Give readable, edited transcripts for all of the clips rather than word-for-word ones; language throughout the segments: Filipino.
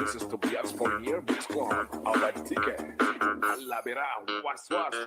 This is Tobias for Year Mix Club. Alright, ticket. Alabera, was.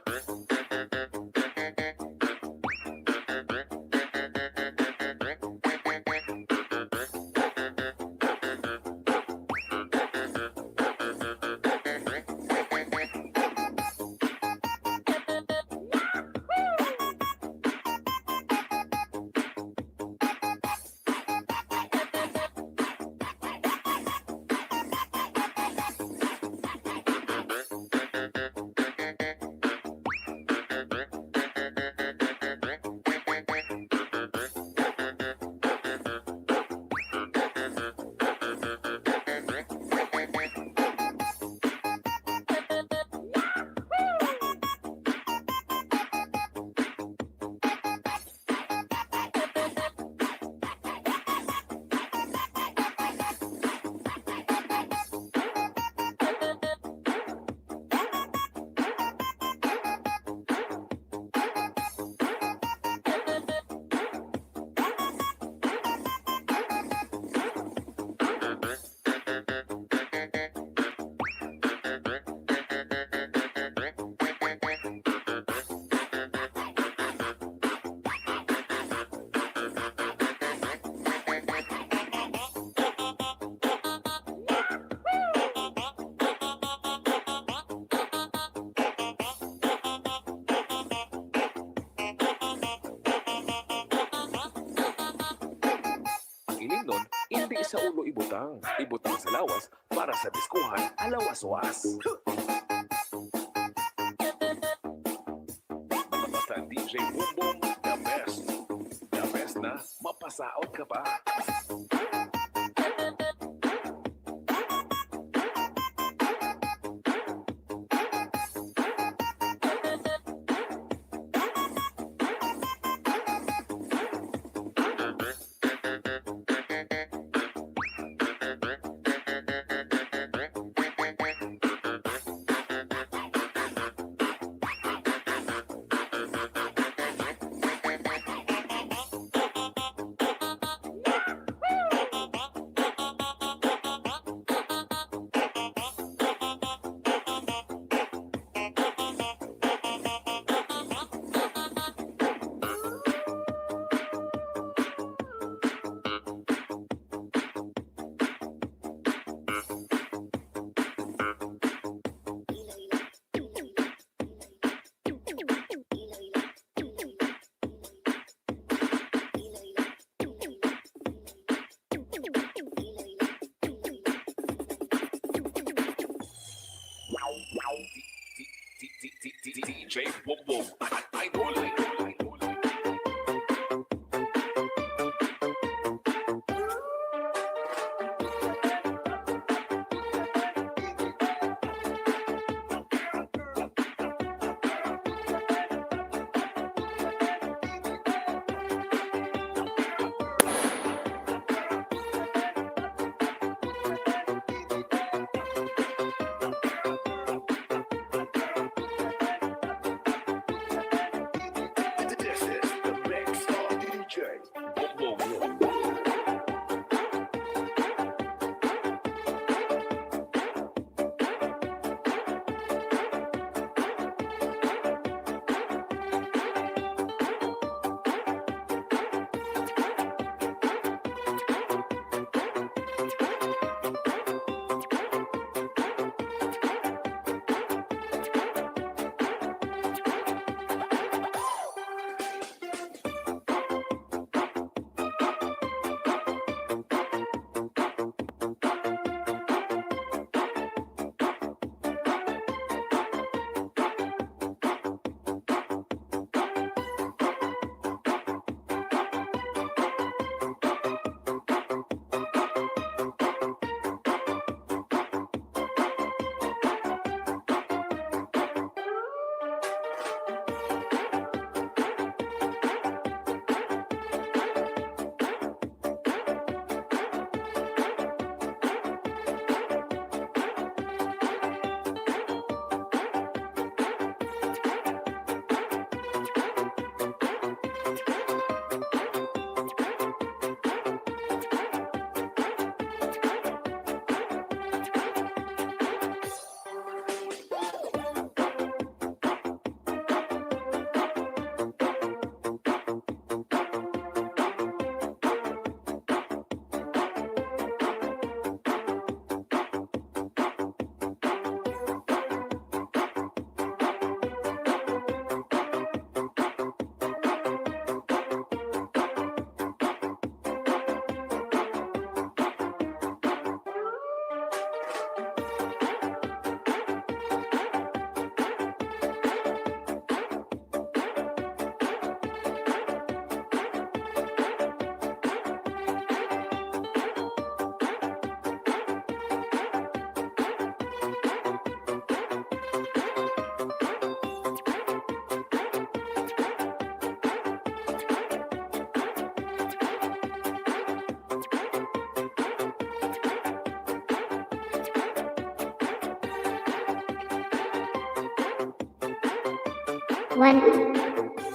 Nun, hindi sa ulo ibutang. Ibutang sa lawas para sa diskuhan alawas-was. Basta DJ Boom Boom, the best. The best na mapasaot ka pa. DJ Bongbong at Idol. This is the mix of DJ Bongbong.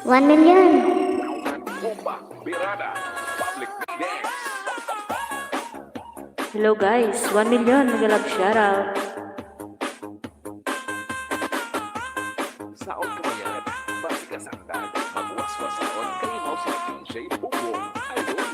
One million. Bomba, Birada, Public Dance. Hello guys, 1 million nag-love shoutout. Saon ka man yan, basi ka saktan, magwaswas saon, kalimaw sa DJ Bongbong. Idol.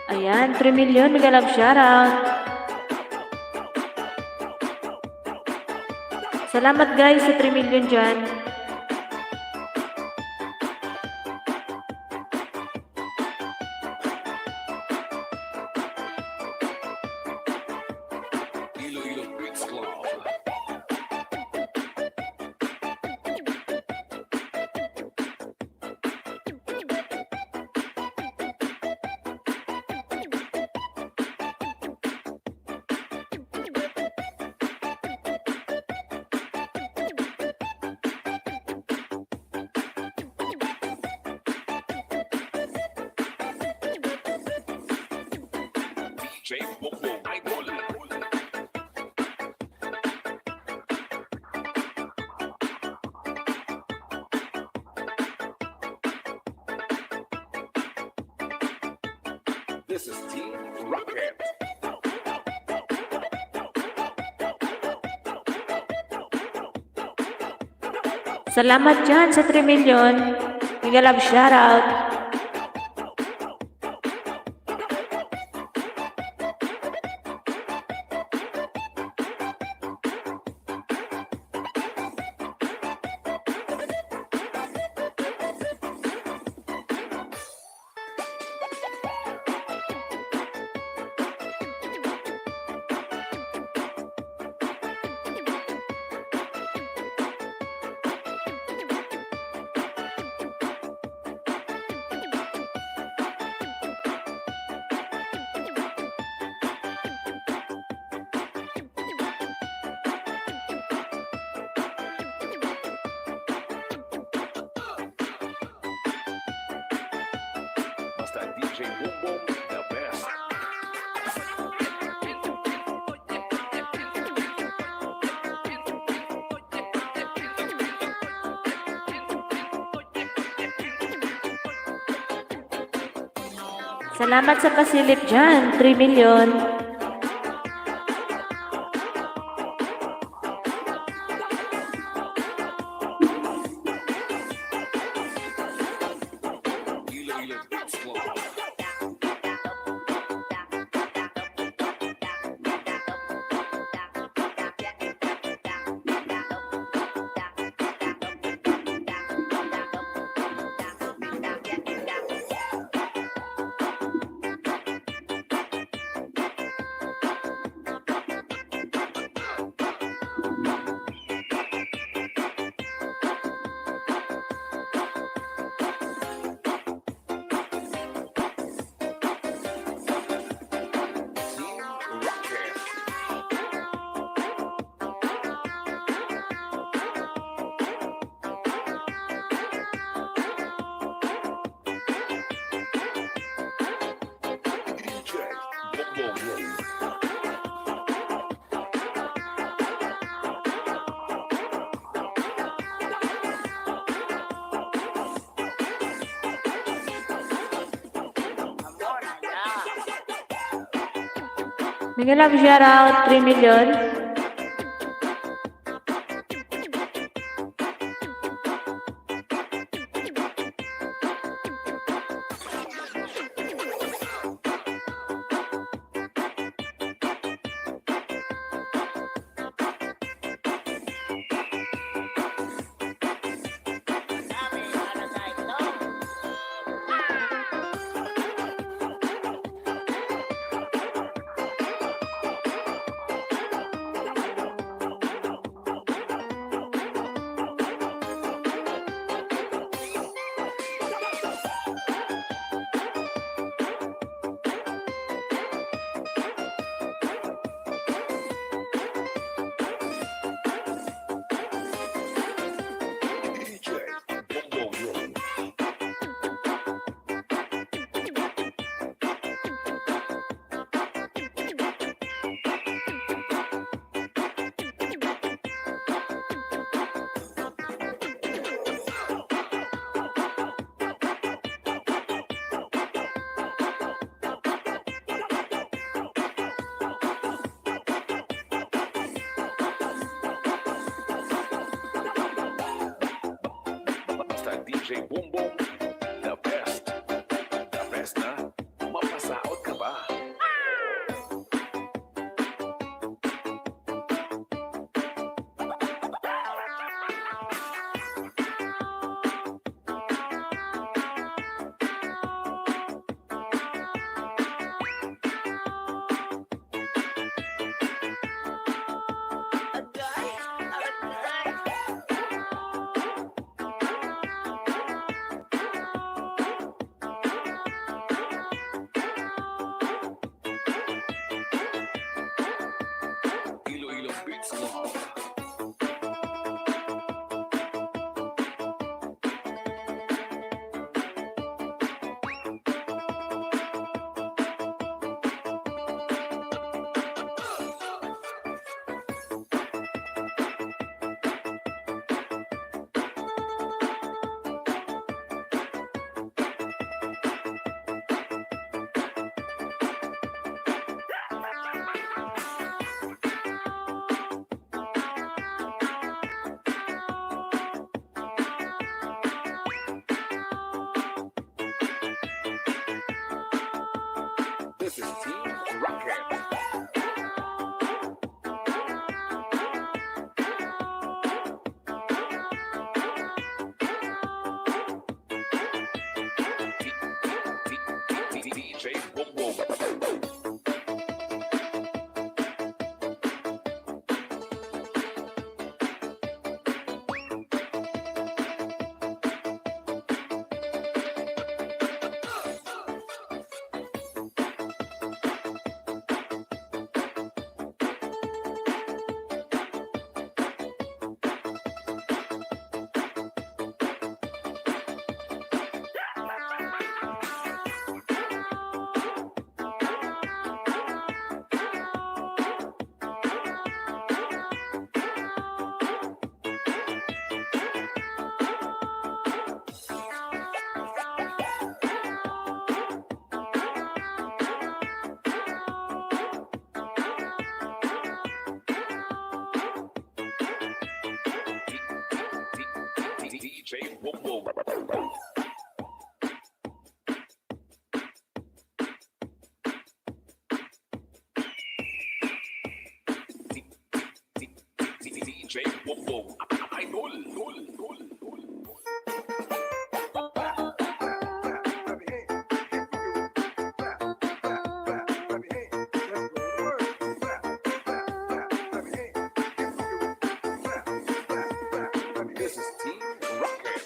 Ayan, 3 million. Mega love shoutout. Salamat guys sa 3 million dyan. Iloilo Beats Club. DJ Bongbong Idol. This is Team Rocket. Salamat dyan sa 3 million. Mega love shoutout. Basta DJ Bongbong, the best. Salamat sa pasilip dyan. 3 million. Iloilo Beats Club. Team Rocket. DJ Bongbong. Mega love shoutout. 3 million. DJ Bongbong. Basta DJ Bongbong, the best. The best na. Mapasaot ka ba? This is Team Rocket. DJ Boom Boom. DJ Boom Boom. DJ Boom Boom. Idol. This is Team Rocket.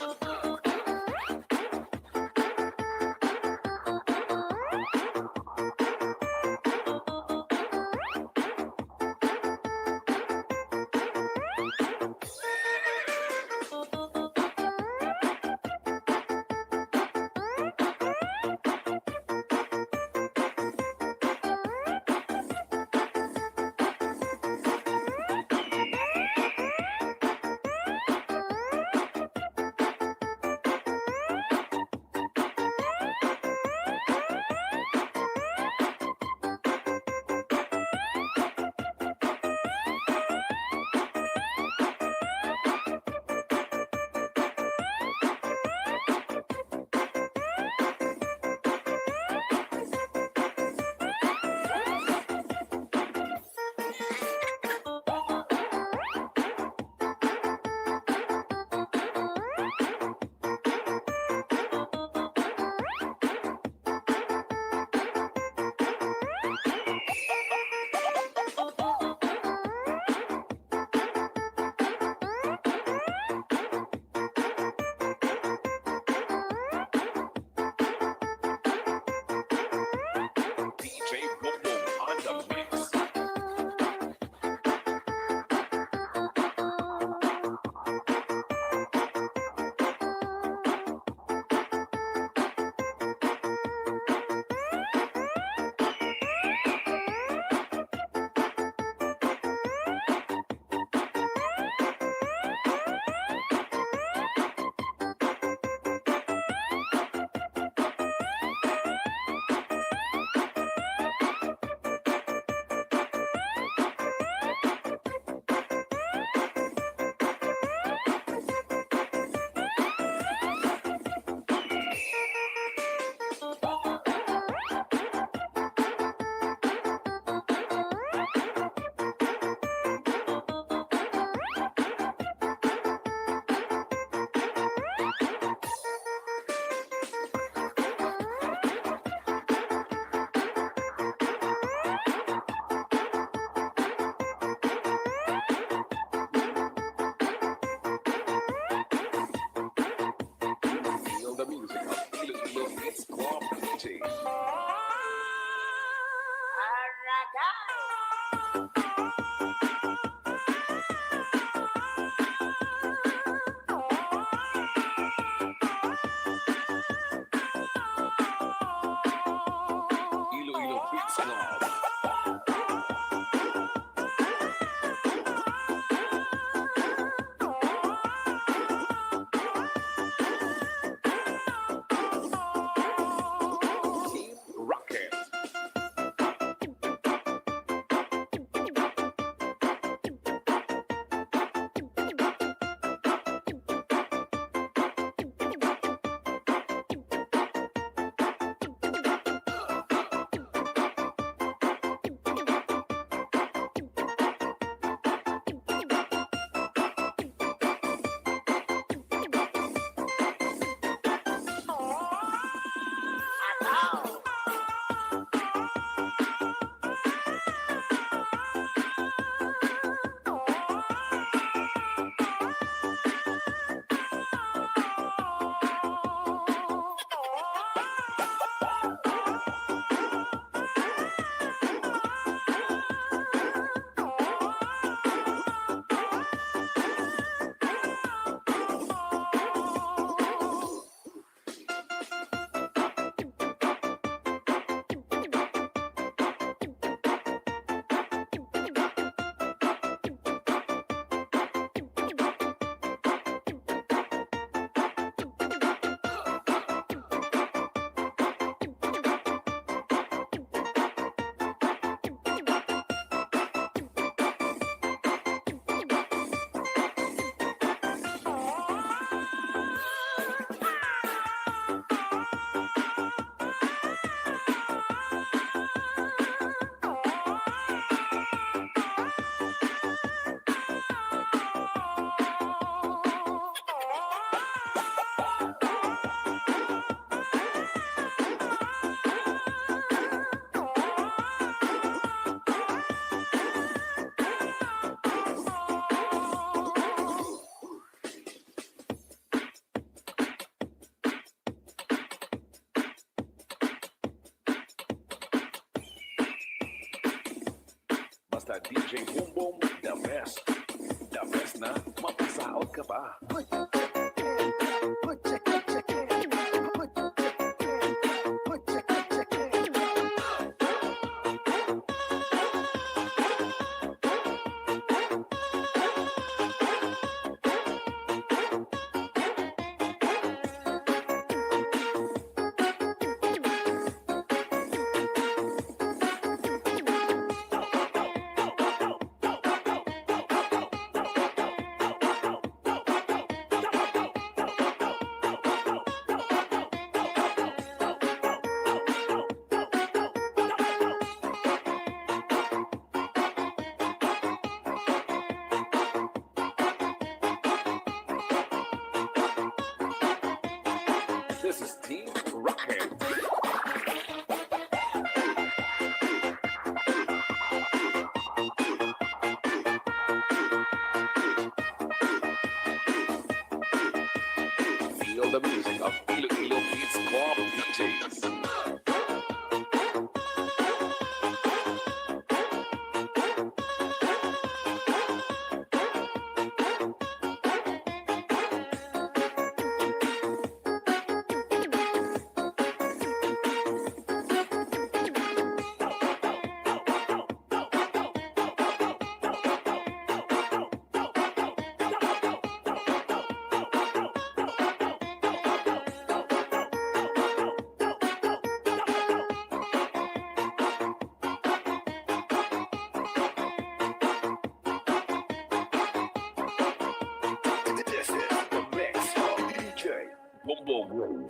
DJ Boom Boom on the mix. Feel the music of Iloilo Beats Club DJ. Iloilo Beats Club. Team Rocket. Basta DJ Boom Boom, the best. The best na mapasaot ka pa. This is Team Rocket. Feel the music of Iloilo Beats Club DJs. This is the mix of DJ Boom Boom.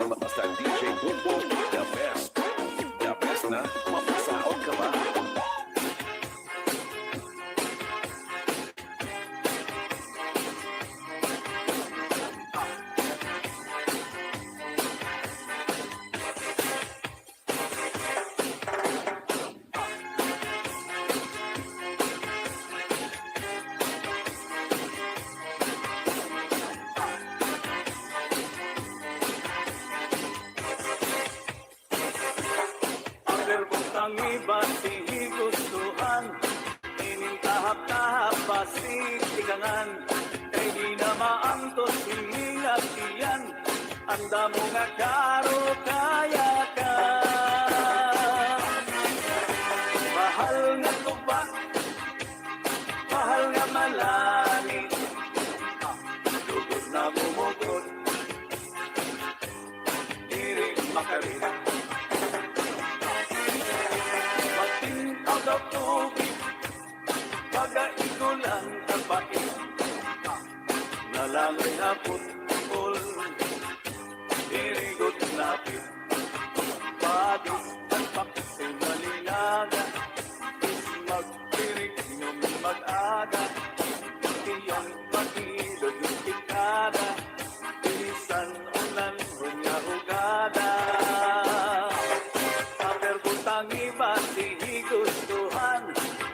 Basta DJ Boom Boom, the best. The best na mapasaot ka pa. Ang iba di gustuhan, inintahap-tahap pasitikangan, kay di na maangtos hiningat iyan, ang damo nga karo kaya ka. Mahal nga tuba, mahal nga malani, lugod na bumugod, diri makarina. Ang tubig, pag-aigulan kapait, nalangoy na putpul, irigot lapit, padis at pakisay malinaga, is magpirik niyong mag-aga, iyang pag-ilod yung tikada, ilisan ulan hunya hugada. Aper butang iba, di gustuhan,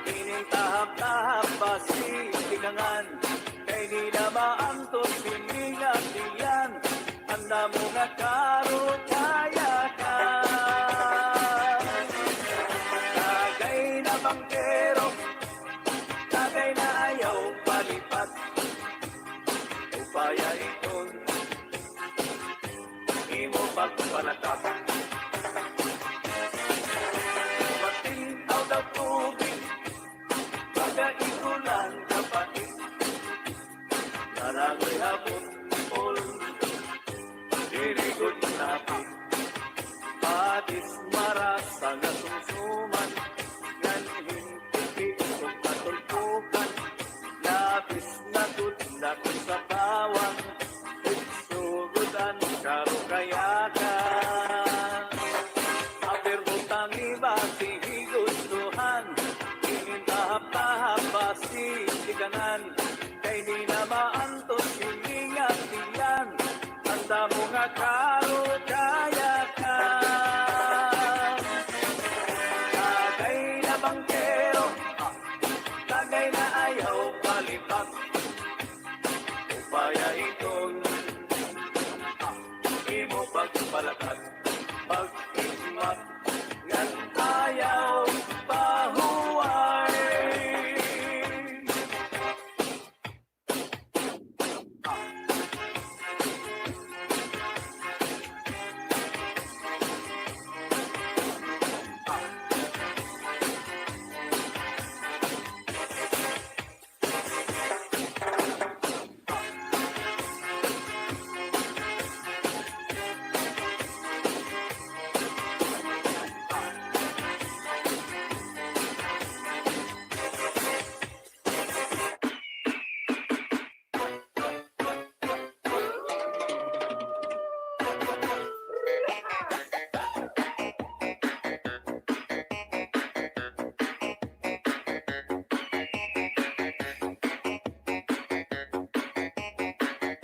inintahap-tahap pas damo nga karo kaya ka. Tagay na bangkero, tagay na ayaw palipat. Upaya iton, imo pagpalakat. Matintaw daw tubig, pagkaikulan kapatid. Narangoy hapon, all, dirigod napit. Patis maras ang nasumsuman, ngan hintipi kung katulpukan. Labis na tudlak sa bawang, igsugudan karo kayakan. Apir butang iba sihigustuhan, inintahap-tahap basitiganan. Kay di na maantos hilingat diyan, handa mo nga karo kayakan. Tagay na bangkero, tagay na ayaw palipat. Upaya iton, imo pagpalakat. Pag-igmat, ngan ayaw pahuway.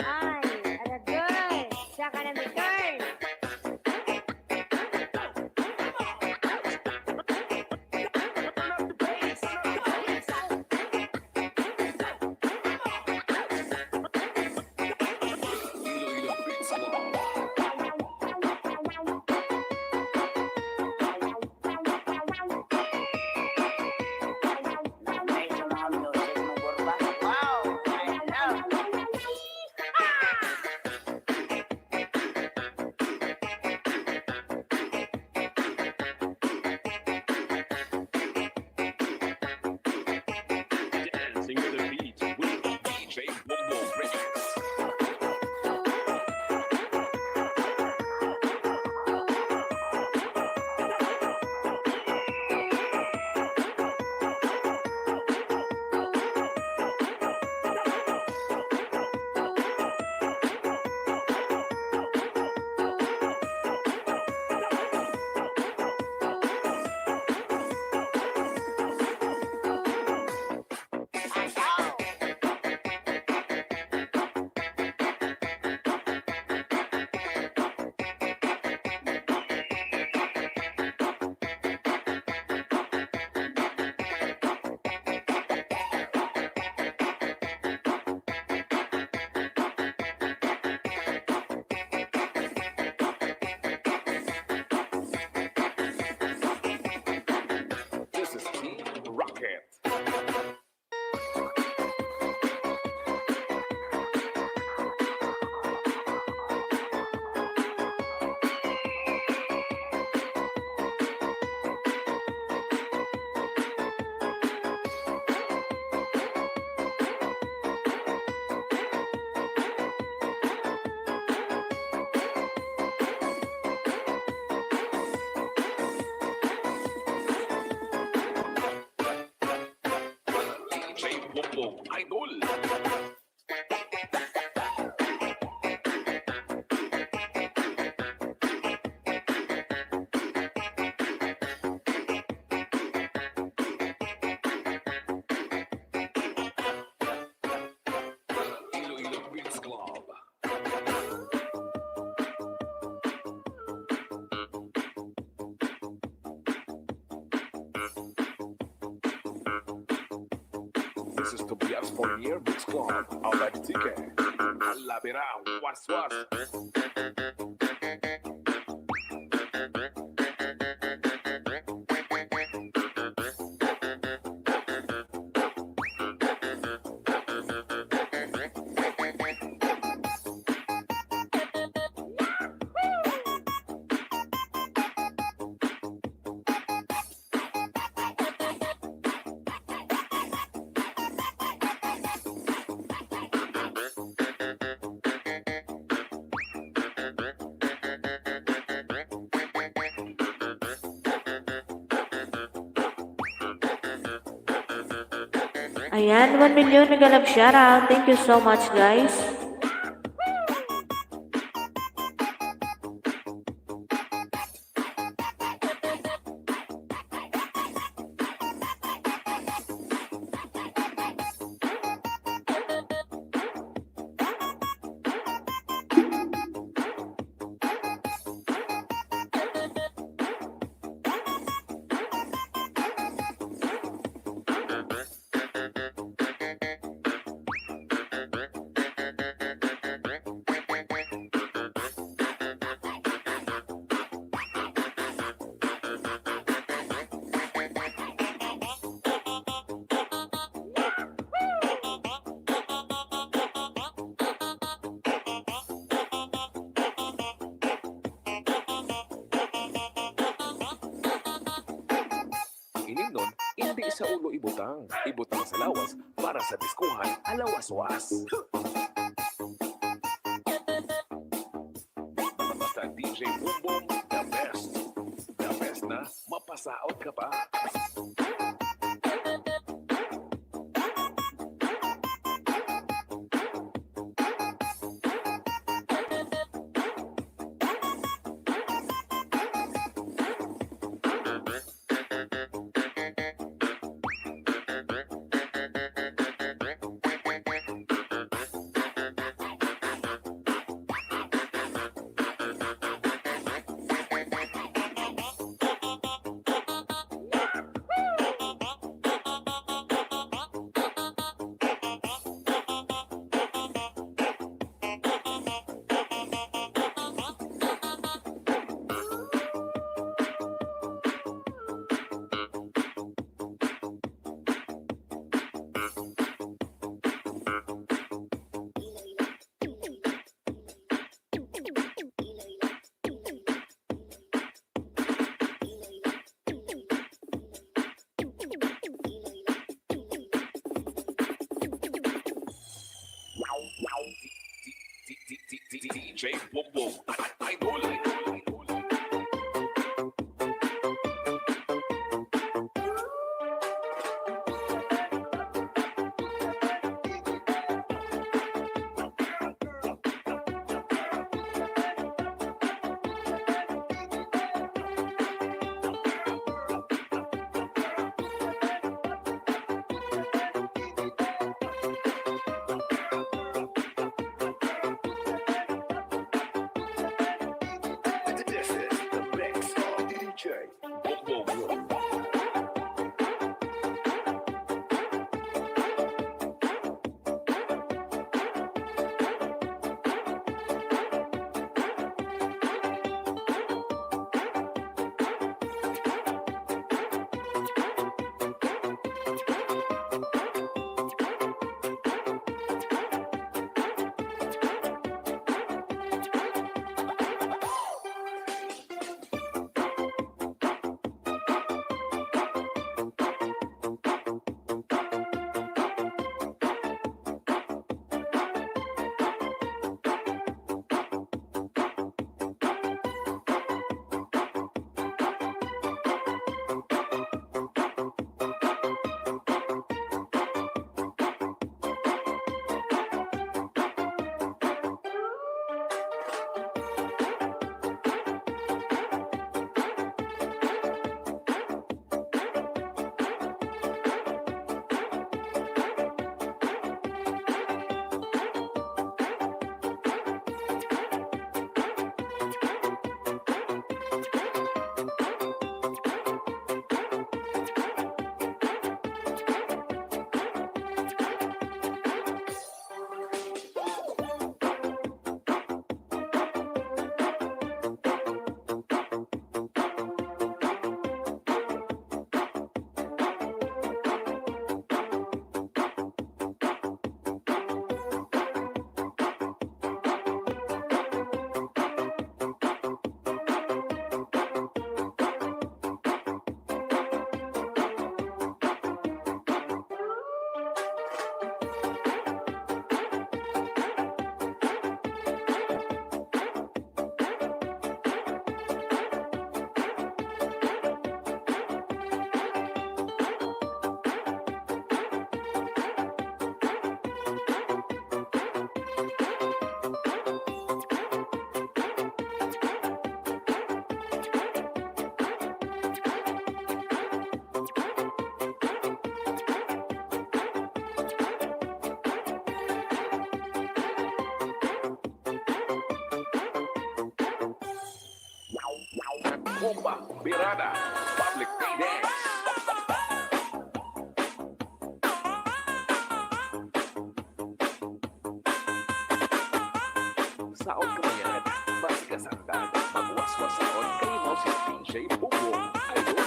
Ay, ada girl. Saka na may girl. Dancing with the beat with DJ Bobo Records. This is Team Rocket. DJ Bobo Idol. Iloilo Beats Club. This is Tobias for Year Mix Club. Our Dikitan. Alabira, was. Ayan, 1 million mega love shoutout. Thank you so much, guys. Ining nun, hindi sa ulo ibutang. Ibutang sa lawas para sa diskuhan alawas-was. Basta DJ Boom Boom, the best. The best na mapasaot ka pa. DJ Boom Boom, idol. This is the mix of DJ Boom Boom. Bomba, Birada, Public Day Dance. Saon kamayan, masikasaktan, magwaswasaon kay mo si DJ Bubo, Idol.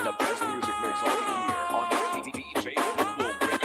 The best music mix all year on DJ Bubo Remix.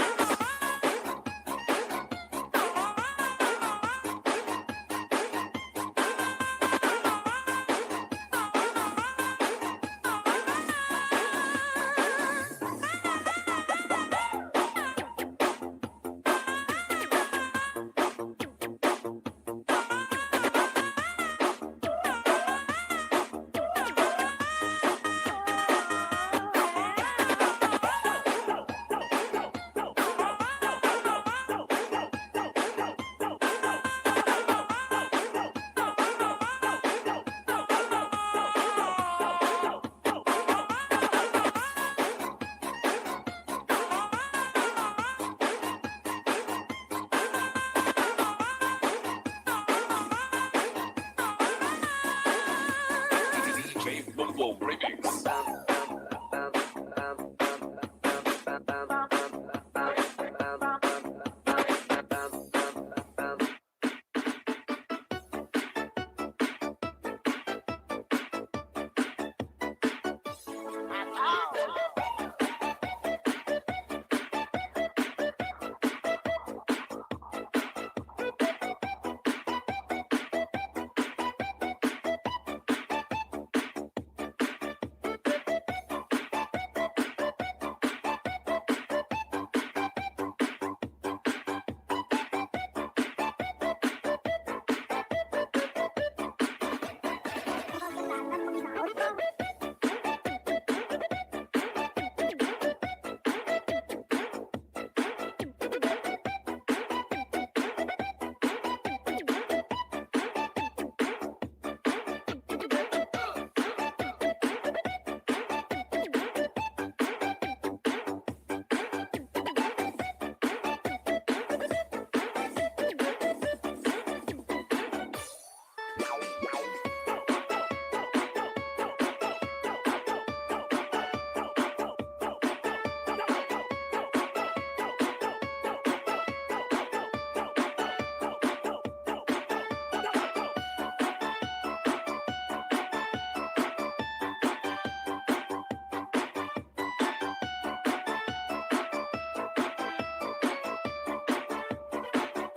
DJ Bubo Remix.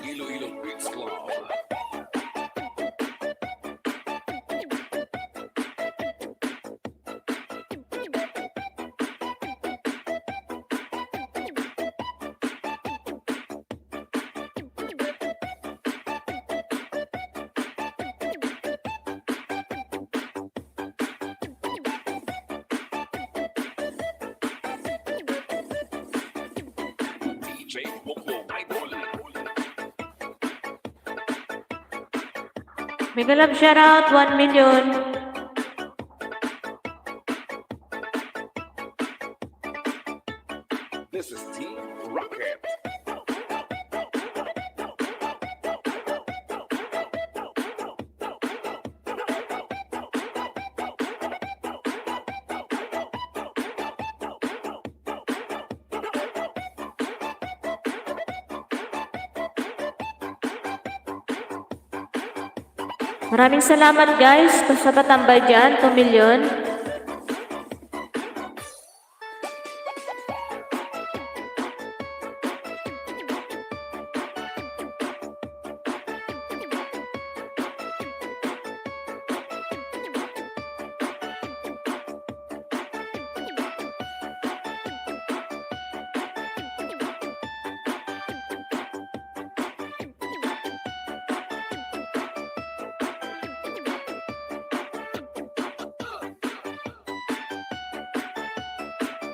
Iloilo Beats Club. DJ Bubo Idol. Mega love shoutout, 1 million. This is Team Rocket. Maraming salamat guys sa patambay dyan, 2 million.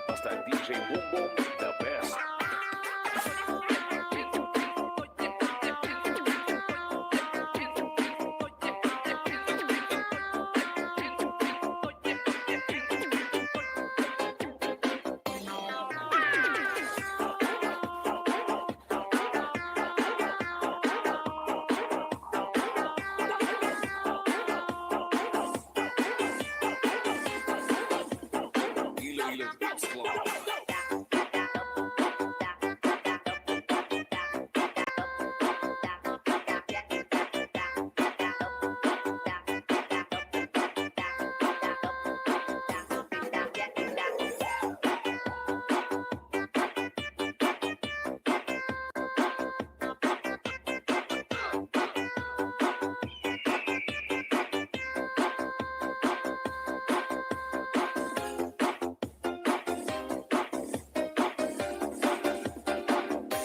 Basta DJ Boom Boom, the best. Iloilo's Dance Club.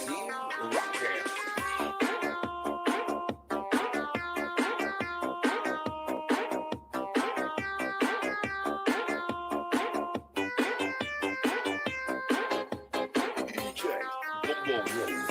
Team Rocket. DJ Boom Boom.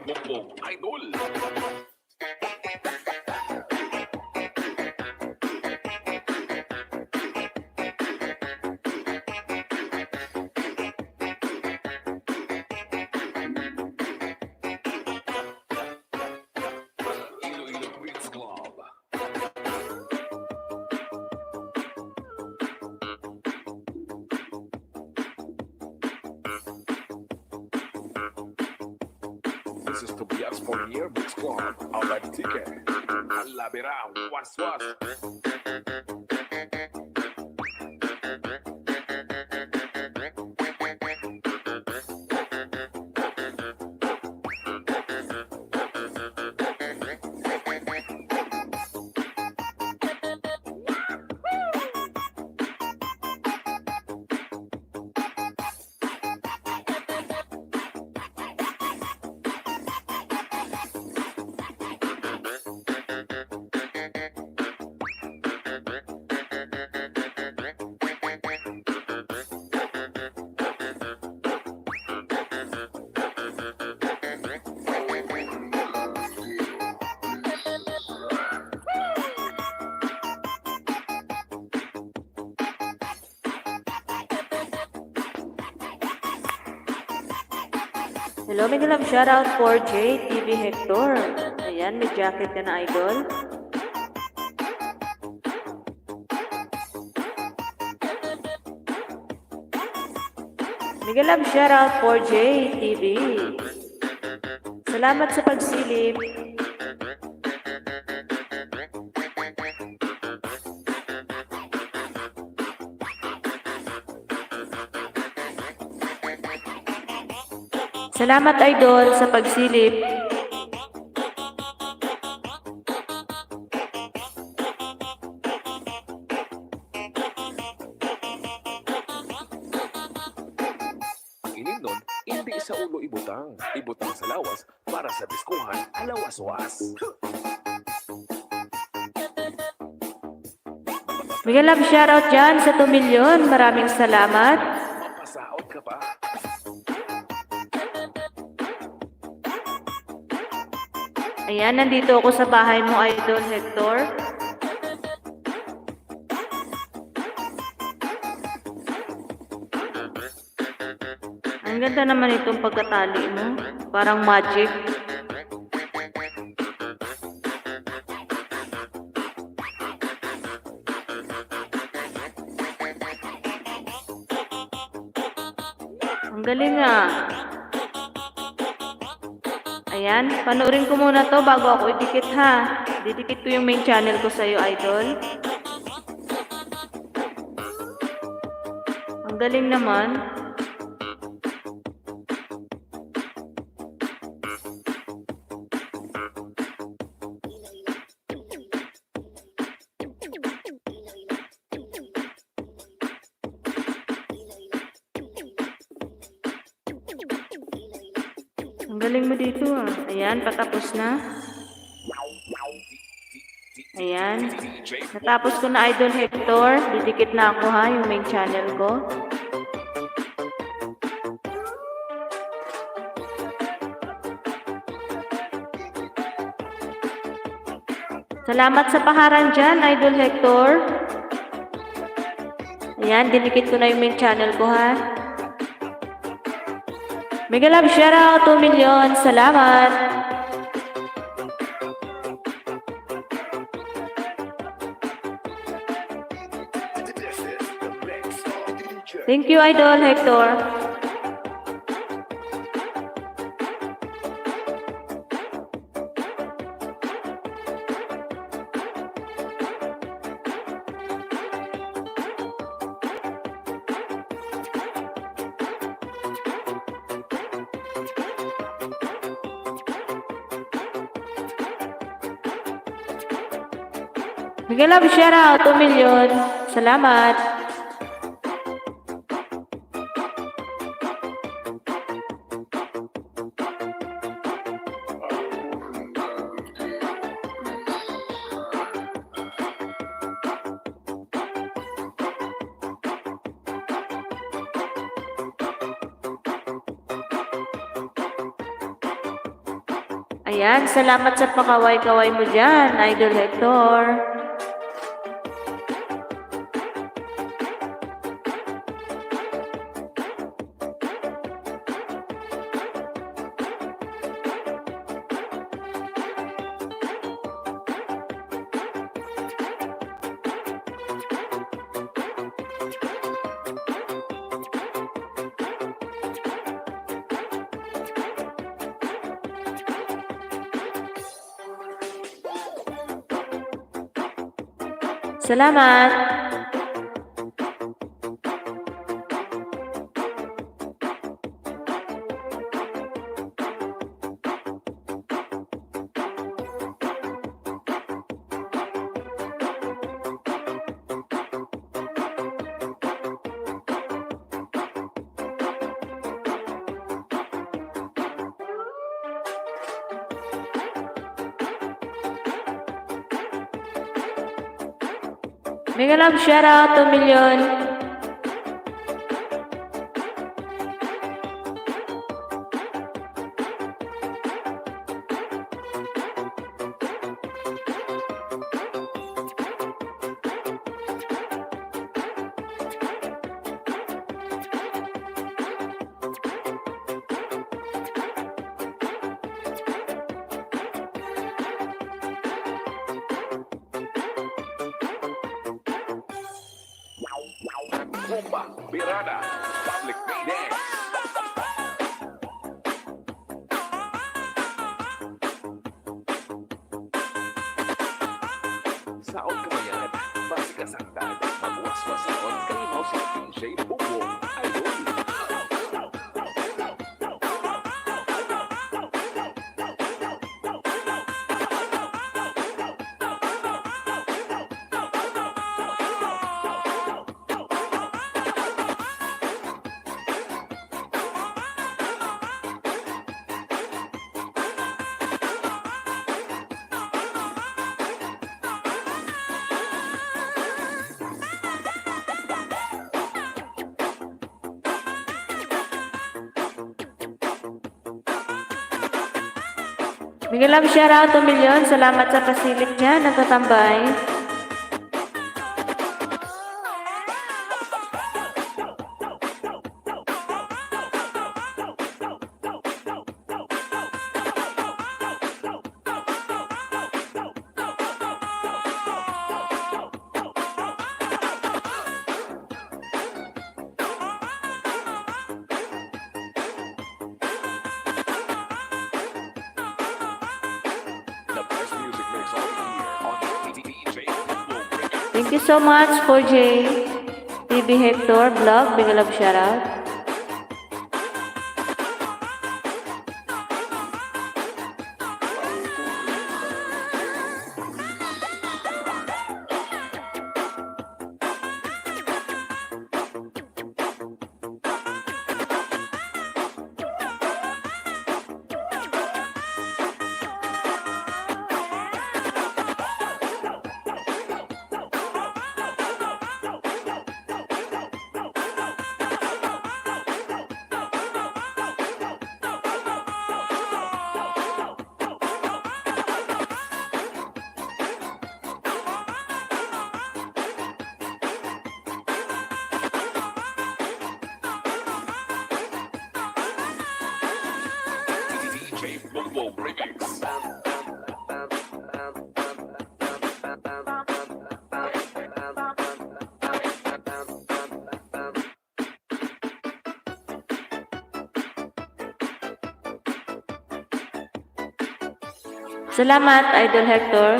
Bumbong Idol. Iloilo Beats Club. This is Tobias for Year Beats Club. Alright, ticket. Alabira, was. Hello, mega love shoutout for JTV Hector. Ayan, may jacket ka na, idol. Mega love shoutout for JTV. Salamat sa pagsilip. Salamat, idol, sa pagsilip. Ang inim nun, hindi sa ulo ibutang. Ibutang sa lawas para sa diskuhan alawas-was. Mega love shoutout dyan sa 2 milyon. Maraming salamat. Mapasaot ka pa. Ayan, nandito ako sa bahay mo, idol Hector. Ang ganda naman itong pagkatali mo. Parang magic. Ang galing ah. Ayan, panoorin ko muna to bago ako idikit ha. Didikit ko yung main channel ko sa'yo, idol. Ang galing naman. Ang galing mo dito ah. Ayan, patapos na. Ayan. Natapos ko na, idol Hector. Didikit na ako ha, yung main channel ko. Salamat sa paharang dyan, idol Hector. Ayan, didikit ko na yung main channel ko ha. Mega love shoutout 2 milyon. Salamat. Thank you, idol Hector. Mega love shoutout 2 milyon. Salamat. Ayan, salamat sa pakaway-kaway mo dyan, Idol Hector. Salamat! Mega love shoutout 2 million. Bomba, Birada, Public Meeting. Saon kamayan, basi kasangtan, magwas-wasaon, kalimaw sa DJ Bubong, Ayun. Mega love shoutout 2 million. Salamat sa pasilip niya, nagtatambay. The best music mix all year on DJ Bubong. Thank you so much for TV Hector Vlog. Mega love shoutout. DJ Bubong Remix. Salamat, Idol Hector.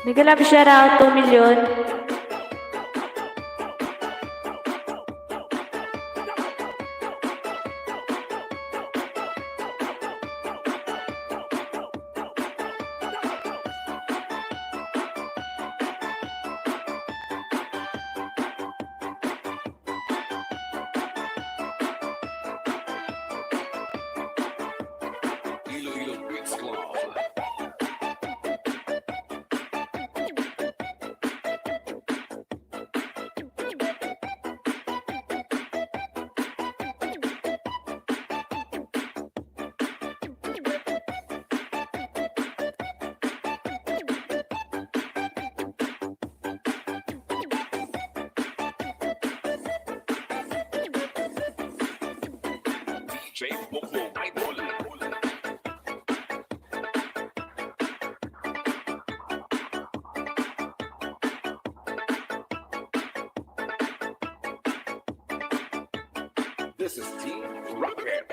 Mega love shoutout, 2 million. Iloilo Beats Club. DJ Bongbong Idol. This is Team Rocket.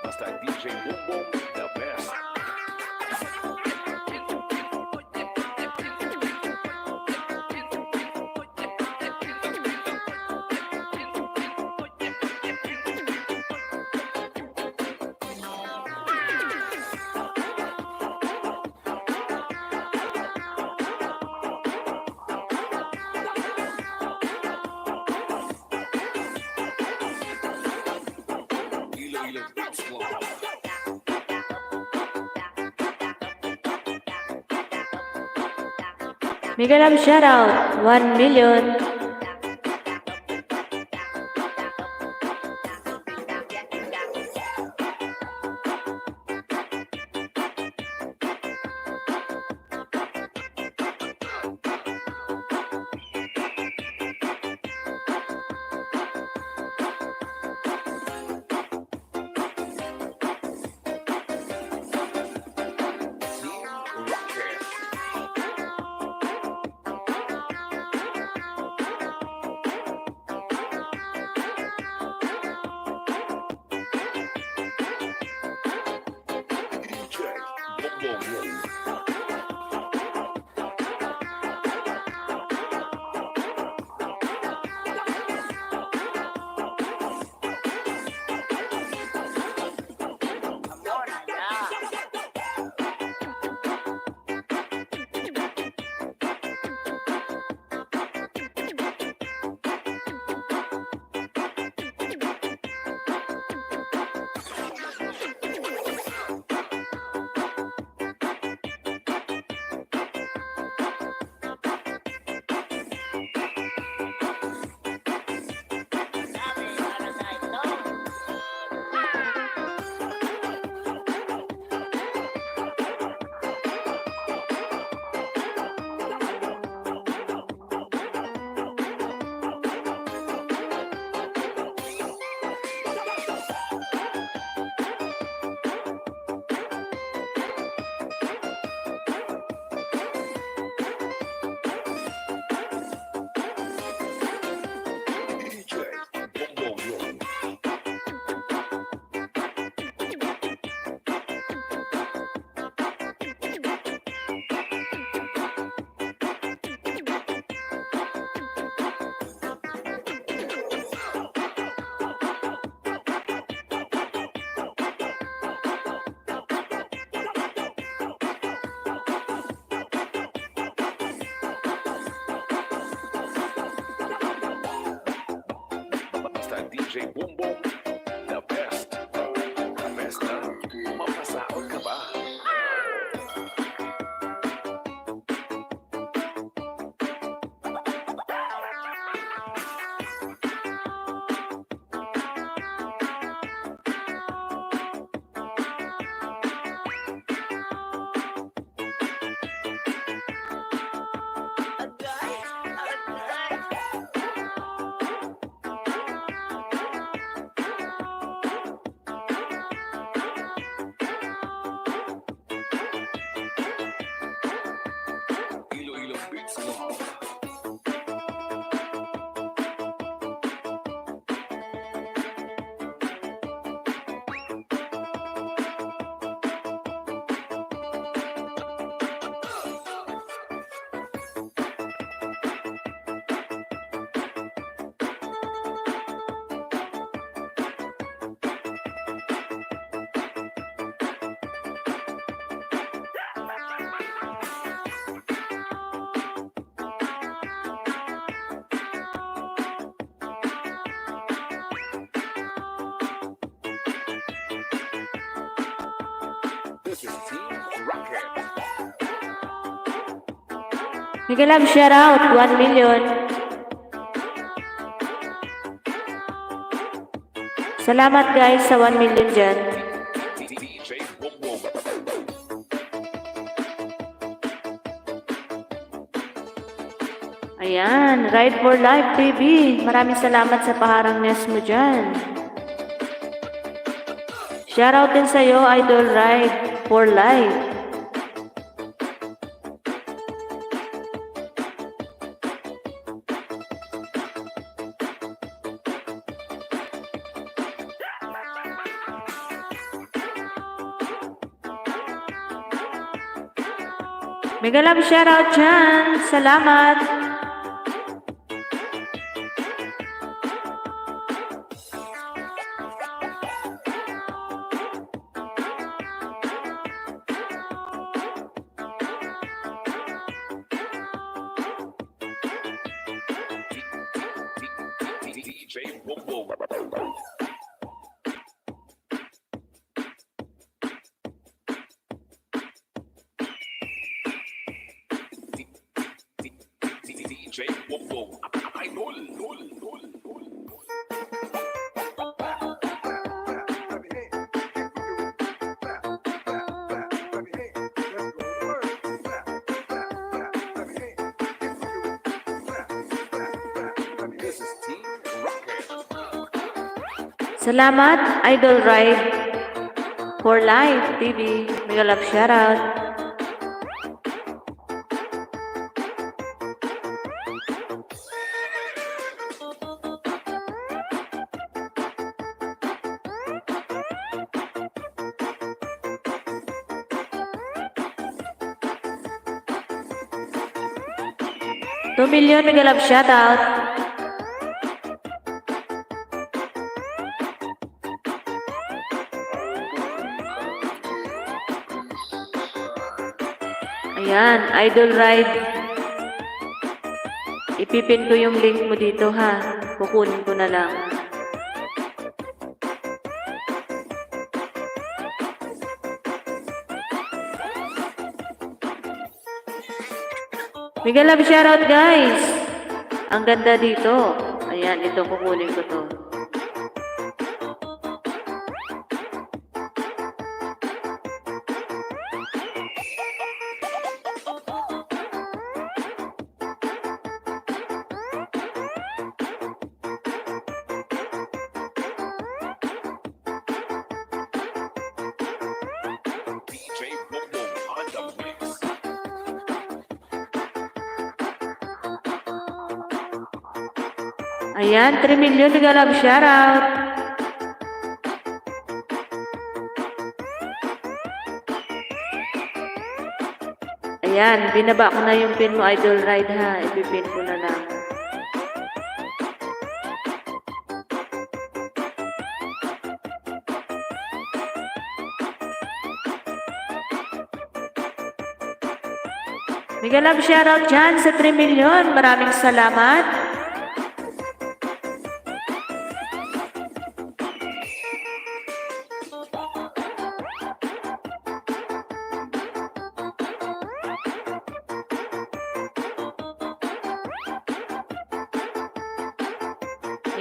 Basta DJ Bongbong, the best. Iloilo Beats Club. Mega love shoutout, 1 million. Team Rocket. DJ Bumbong, the best. The best na, mapasaot ka ba? Iloilo Beats Club. This is Team Rocket. Mega Love shoutout, 1 million. Salamat guys sa 1 million dyan. DJ Bumbong. Ayan, Ride for Life TV. Maraming salamat sa paharang nest mo dyan. Shoutout din sa'yo, Idol Ride for Life. Mega Love shoutout dyan. Salamat. DJ Bumbong. DJ Bumbong. Idol. This is Team Rocket. Salamat, Idol Ride for Life TV. Mega Love shoutout. $2 million Mega Love shoutout. Ayan, Idol Ride. Ipipin ko yung link mo dito ha. Kukunin ko na lang. Mega Love shoutout guys. Ang ganda dito. Ayan, ito kukunin ko to. DJ Bumbong on the mix. Ayan, 3 million Mega Love shoutout. Ayan, binaba ko na yung pin mo, Idol Ride ha. Ipipin ko na lang. Mega Love shoutout dyan sa 3 million. Maraming salamat.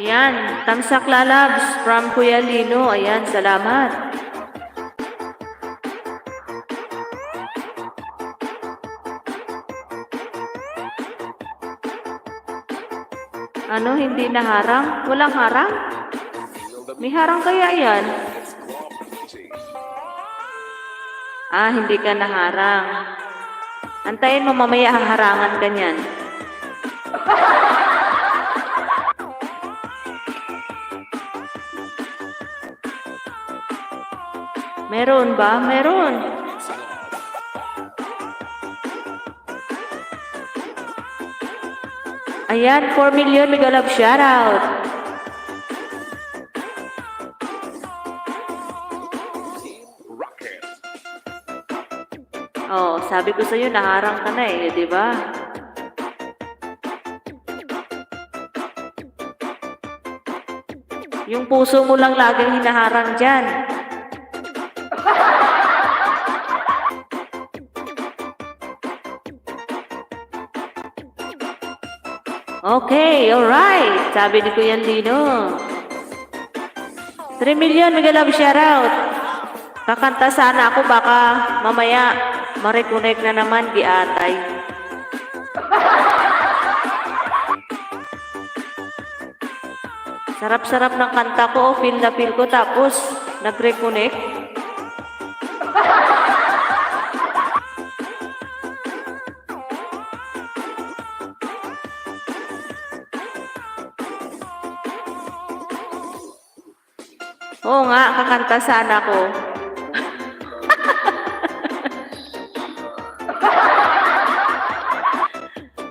Ayan, Tamsak Lalabs from Kuya Lino. Ayan, salamat. Ano, hindi naharang? Walang harang? May harang kaya yan? Ah, hindi ka naharang. Antayin mo mamaya haharangan ka niyan. Meron ba? Meron. Ayan, 4 million mega love shoutout. Oh, sabi ko sa'yo, naharang ka na eh, di ba? Yung puso mo lang laging hinaharang dyan. Okay, alright. Sabi ni Kuya Lino. 3 million, mega love shoutout. Kakanta sana ako, baka mamaya ma-reconnect na naman, di atay. Sarap-sarap ng kanta ko, feel na feel ko, tapos nag-reconnect. Oo nga, kakanta sana ko.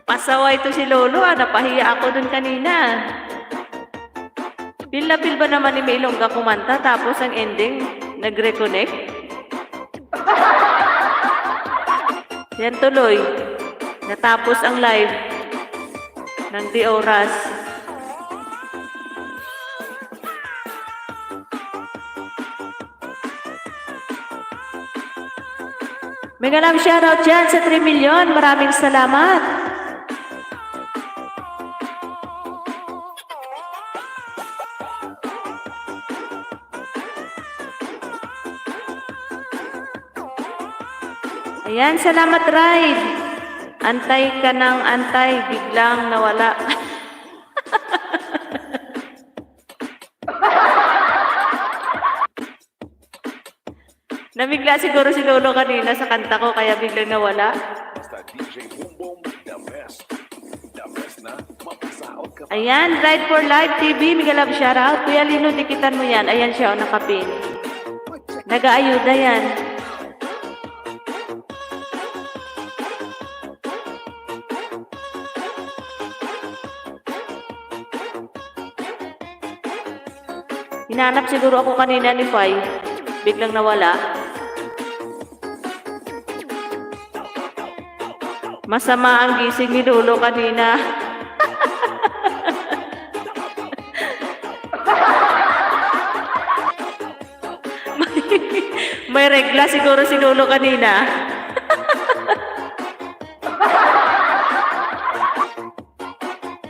Pasawa ito si Lolo, napahiya ako dun kanina. Feel na feel ba naman ni Maylongga kumanta tapos ang ending, nag-reconnect? Yan tuloy, natapos ang live ng di oras. Mega love shoutout dyan sa 3 million. Maraming salamat. Ayan, salamat Ride. Antay ka ng antay, biglang nawala. Namigla siguro si Lolo kanina sa kanta ko kaya biglang nawala. Basta DJ Boom Boom, the best. The best na, mapasaot ka pa. Ayan, Ride for Life TV, mega love shoutout. Kuya Lino, dikitan mo yan. Ayan siya, nakapin. Nag-aayuda yan. Hinanap siguro ako kanina ni Fai. Biglang nawala. Masama ang gising ni Lolo kanina. May regla siguro si Lolo kanina.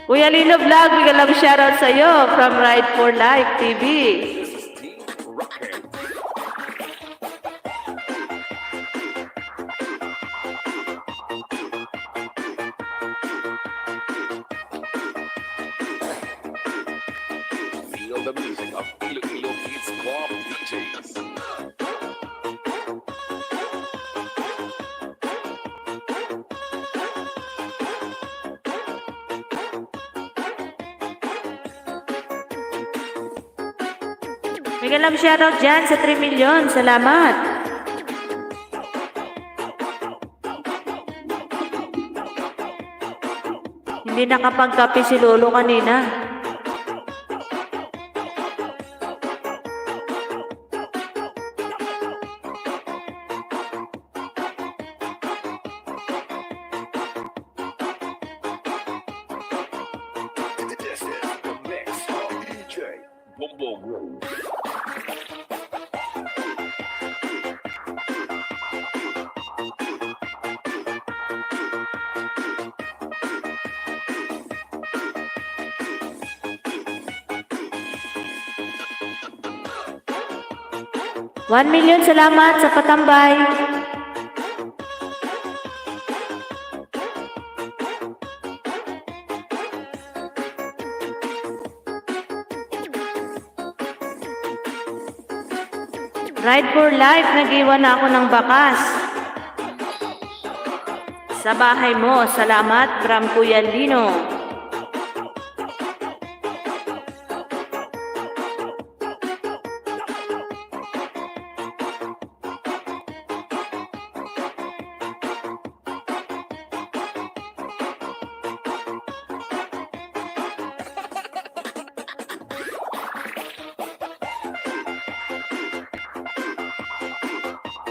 Kuya Lino Vlog, bigyan lang shoutout sa'yo from Ride for Life TV. Feel the music of Iloilo Kids Club DJs. Bigyan lang shoutout dyan sa 3 million. Salamat. Hindi nakapagkape si Lolo kanina. This is the mix of DJ Boom Boom. 1 million salamat sa patambay. Ride for life, nag-iwan na ako ng bakas. Sa bahay mo, salamat from Kuya Lino.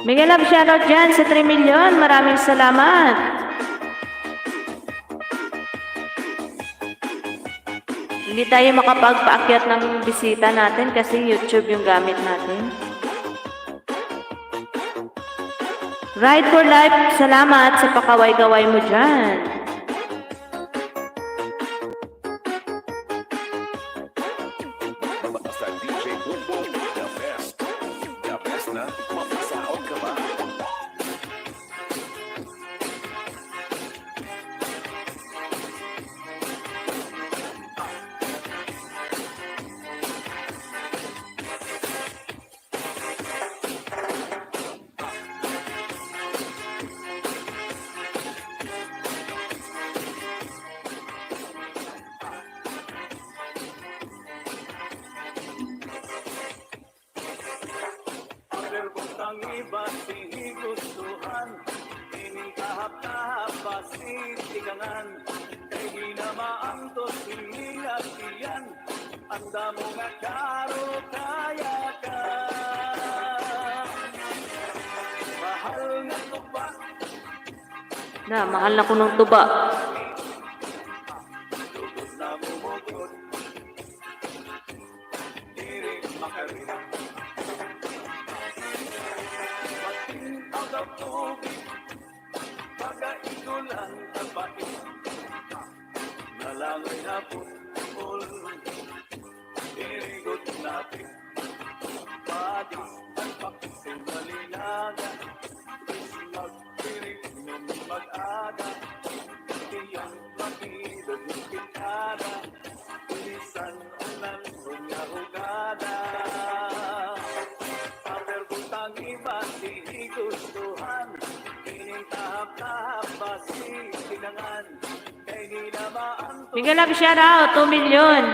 Miguel Love, shoutout dyan sa 3 million. Maraming salamat. Hindi tayo makapagpaakyat ng bisita natin kasi YouTube yung gamit natin. Ride for life, salamat sa pakaway-kaway mo dyan. Basta DJ Boom, the best. The best na, mapasahod ka ba? Ang iba sinigustuhan, inikahap-tahap pasitikangan, kay di na maangtos hiningat iyan, ang damo nga karo kaya ka. Mahal na tuba, Mahal na ko ng tuba. lubos na bumugod, diri makarina. Ang tubig, pagkaigulan at bait, nalangoy na putol, irigot natin, padis at pakisin malinaga, magpirig ng mag-aga, tiyang makidod yung pitada, ilisan ang nandun niya hugada. Ang iba sinigustuhan, inintahap-tahap pasitikangan, kay di na maangtos Miguel Love, shoutout 2 million.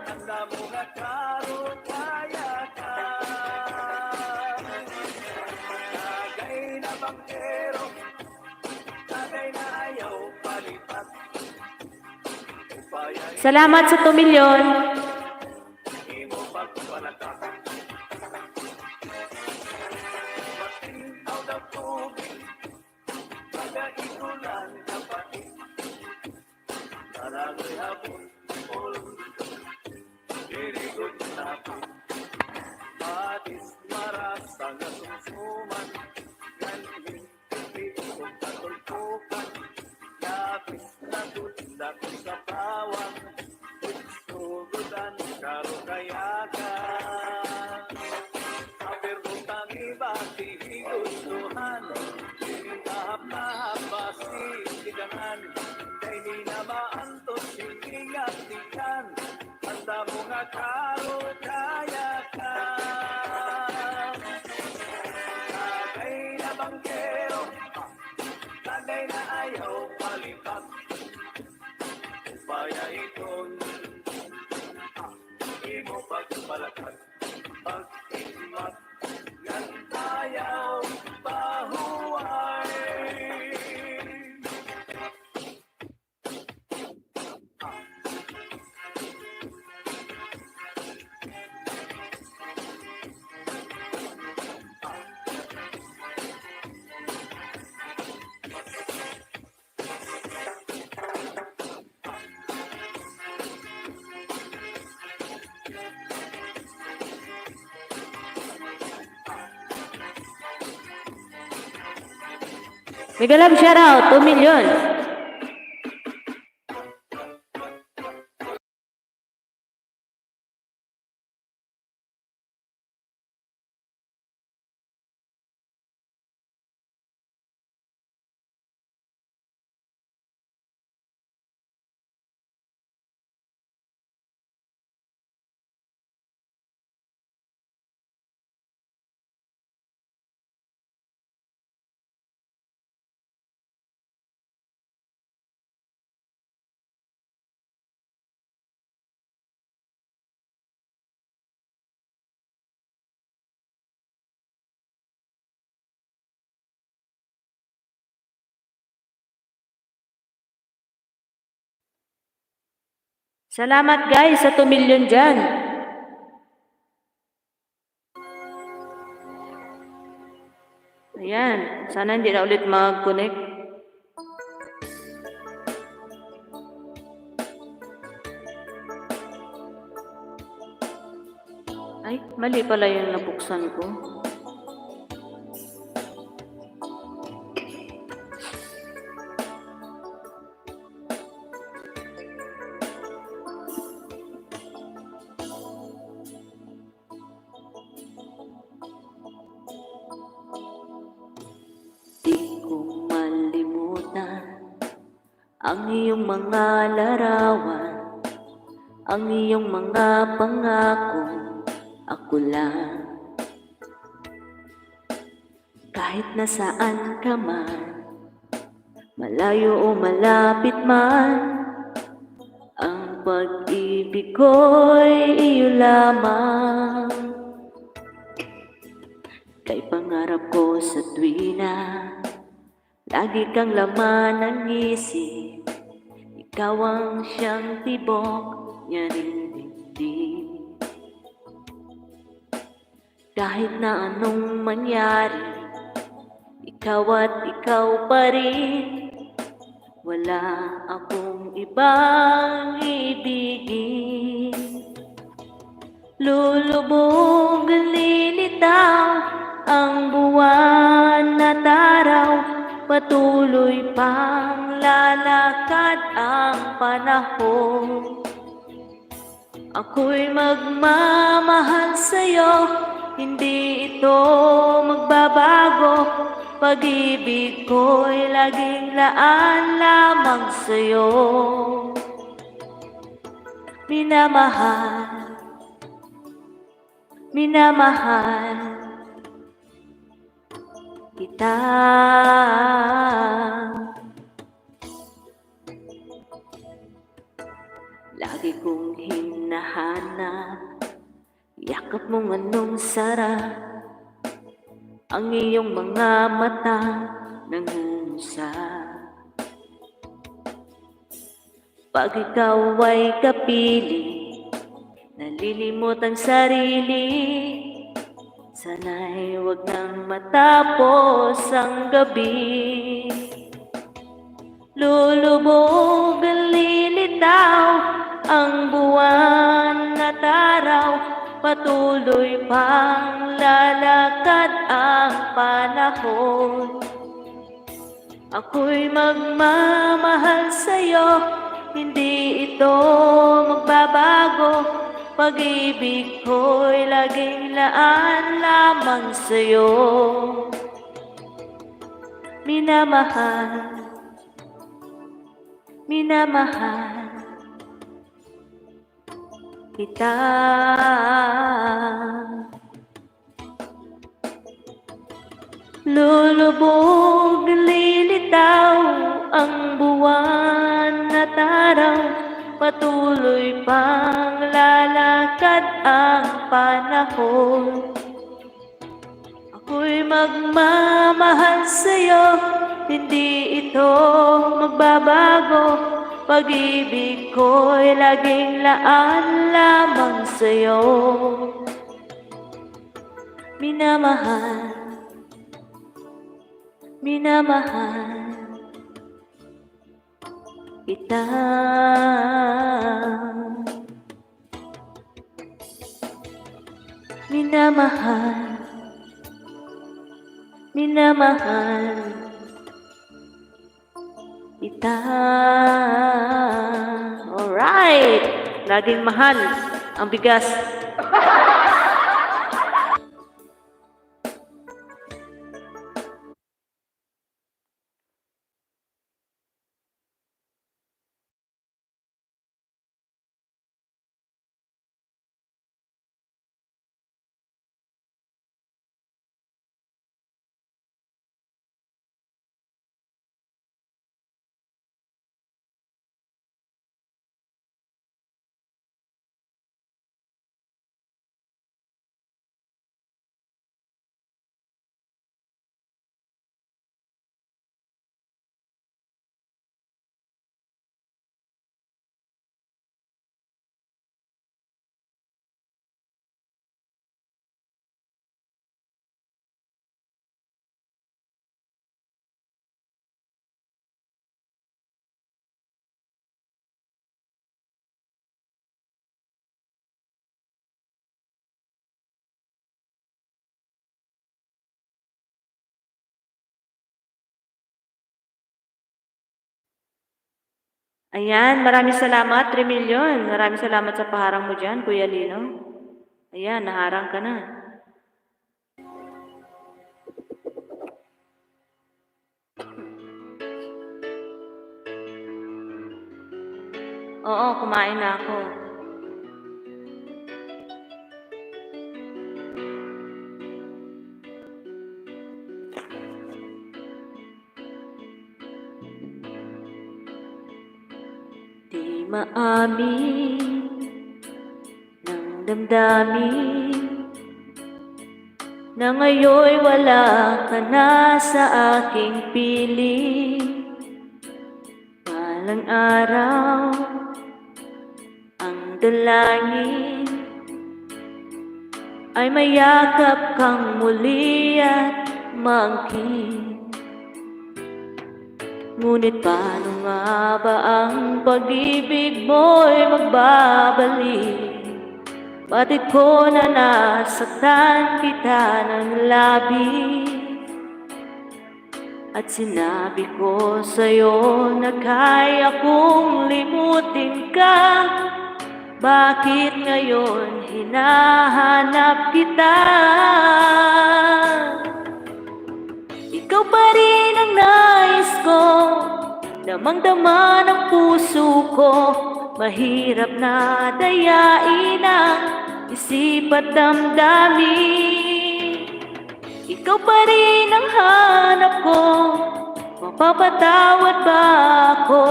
ang damo nga karo kaya ka. Tagay na bangkero, tagay na ayaw palipat, upaya Salamat sa 2 million. imo pagpalakak. Matinaw na tubig, pagkaigulan na pait, nalangoy hapon, irigot natin, patis marasang na sumsuman, ganhin, pitikong katulpukan, lapis na tulak sa bawang, sugudan, karo kayakan. Kapirutang iba, sinigustuhan, inintahap-tahap pasitikangan, kay di na maantos hiningat-tikan, ang damo nga karo kaya ka. Tagay na bangkero, tagay na ayaw palipat, upaya iton, imo pagpalakad, pag-imat, yan ayaw pahuway. Miguel Love, shoutout 2 million. Salamat guys sa 2 million dyan. Ayan, sana hindi na ulit mag-connect. Ay, mali pala yung nabuksan ko. Di ko malimutan ang iyong mga larawan, ang iyong mga pangako, ako lang. Kahit nasaan ka man, malayo o malapit man, ang pag-ibig ko'y iyo lamang. Kay pangarap ko sa tuwina, lagi kang laman ng isip, ikaw ang siyang tibok niya rin dibdib. Kahit na anong mangyari, ikaw at ikaw pa rin, wala akong ibang ibigin. Lulubog at lilitaw ang buwan at araw, patuloy pang lalakad ang panahon. Ako'y magmamahal sa'yo, hindi ito magbabago. Pag-ibig ko'y laging laan lamang sa'yo. Minamahal, minamahal kita. Lagi kong hinahanap, yakap mong anong sarap, ang iyong mga mata nangungusap. Pag ikaw ay kapiling, nalilimot ang sarili, sana'y huwag nang matapos ang gabi. Lulubog at lilitaw ang buwan at araw, patuloy pang lalakad ang panahon. Ako'y magmamahal sa'yo, hindi ito magbabago. Pag-ibig ko'y laging laan lamang sa'yo. Minamahal, minamahal kita. Lulubog, lilitaw ang buwan at araw, patuloy pang lalakad ang panahon. Ako'y magmamahal sa'yo, hindi ito magbabago. Pag-ibig ko'y laging laan lamang sa'yo. Minamahal, minamahal kita. Minamahal, minamahal kita. Alright! Laging mahal ang bigas. Ayan, maraming salamat, 3 milyon. Maraming salamat sa paharang mo dyan, Kuya Lino. Ayan, naharang ka na. Oo, kumain na ako. Di maamin ng damdamin na ngayon'y wala ka na sa aking piling. Balang araw ang dalangin ay mayakap kang muli at maangkin. Ngunit paano nga ba ang pag-ibig mo'y magbabalik? Batid ko na nasaktan kita ng labis, at sinabi ko sa'yo na kaya kong limutin ka. Bakit ngayon hinahanap kita? Ikaw pa rin ang nais ko, damang-dama ng puso ko. Mahirap na dayain ang isip at damdamin. Ikaw pa rin ang hanap ko, mapapatawad ba ako?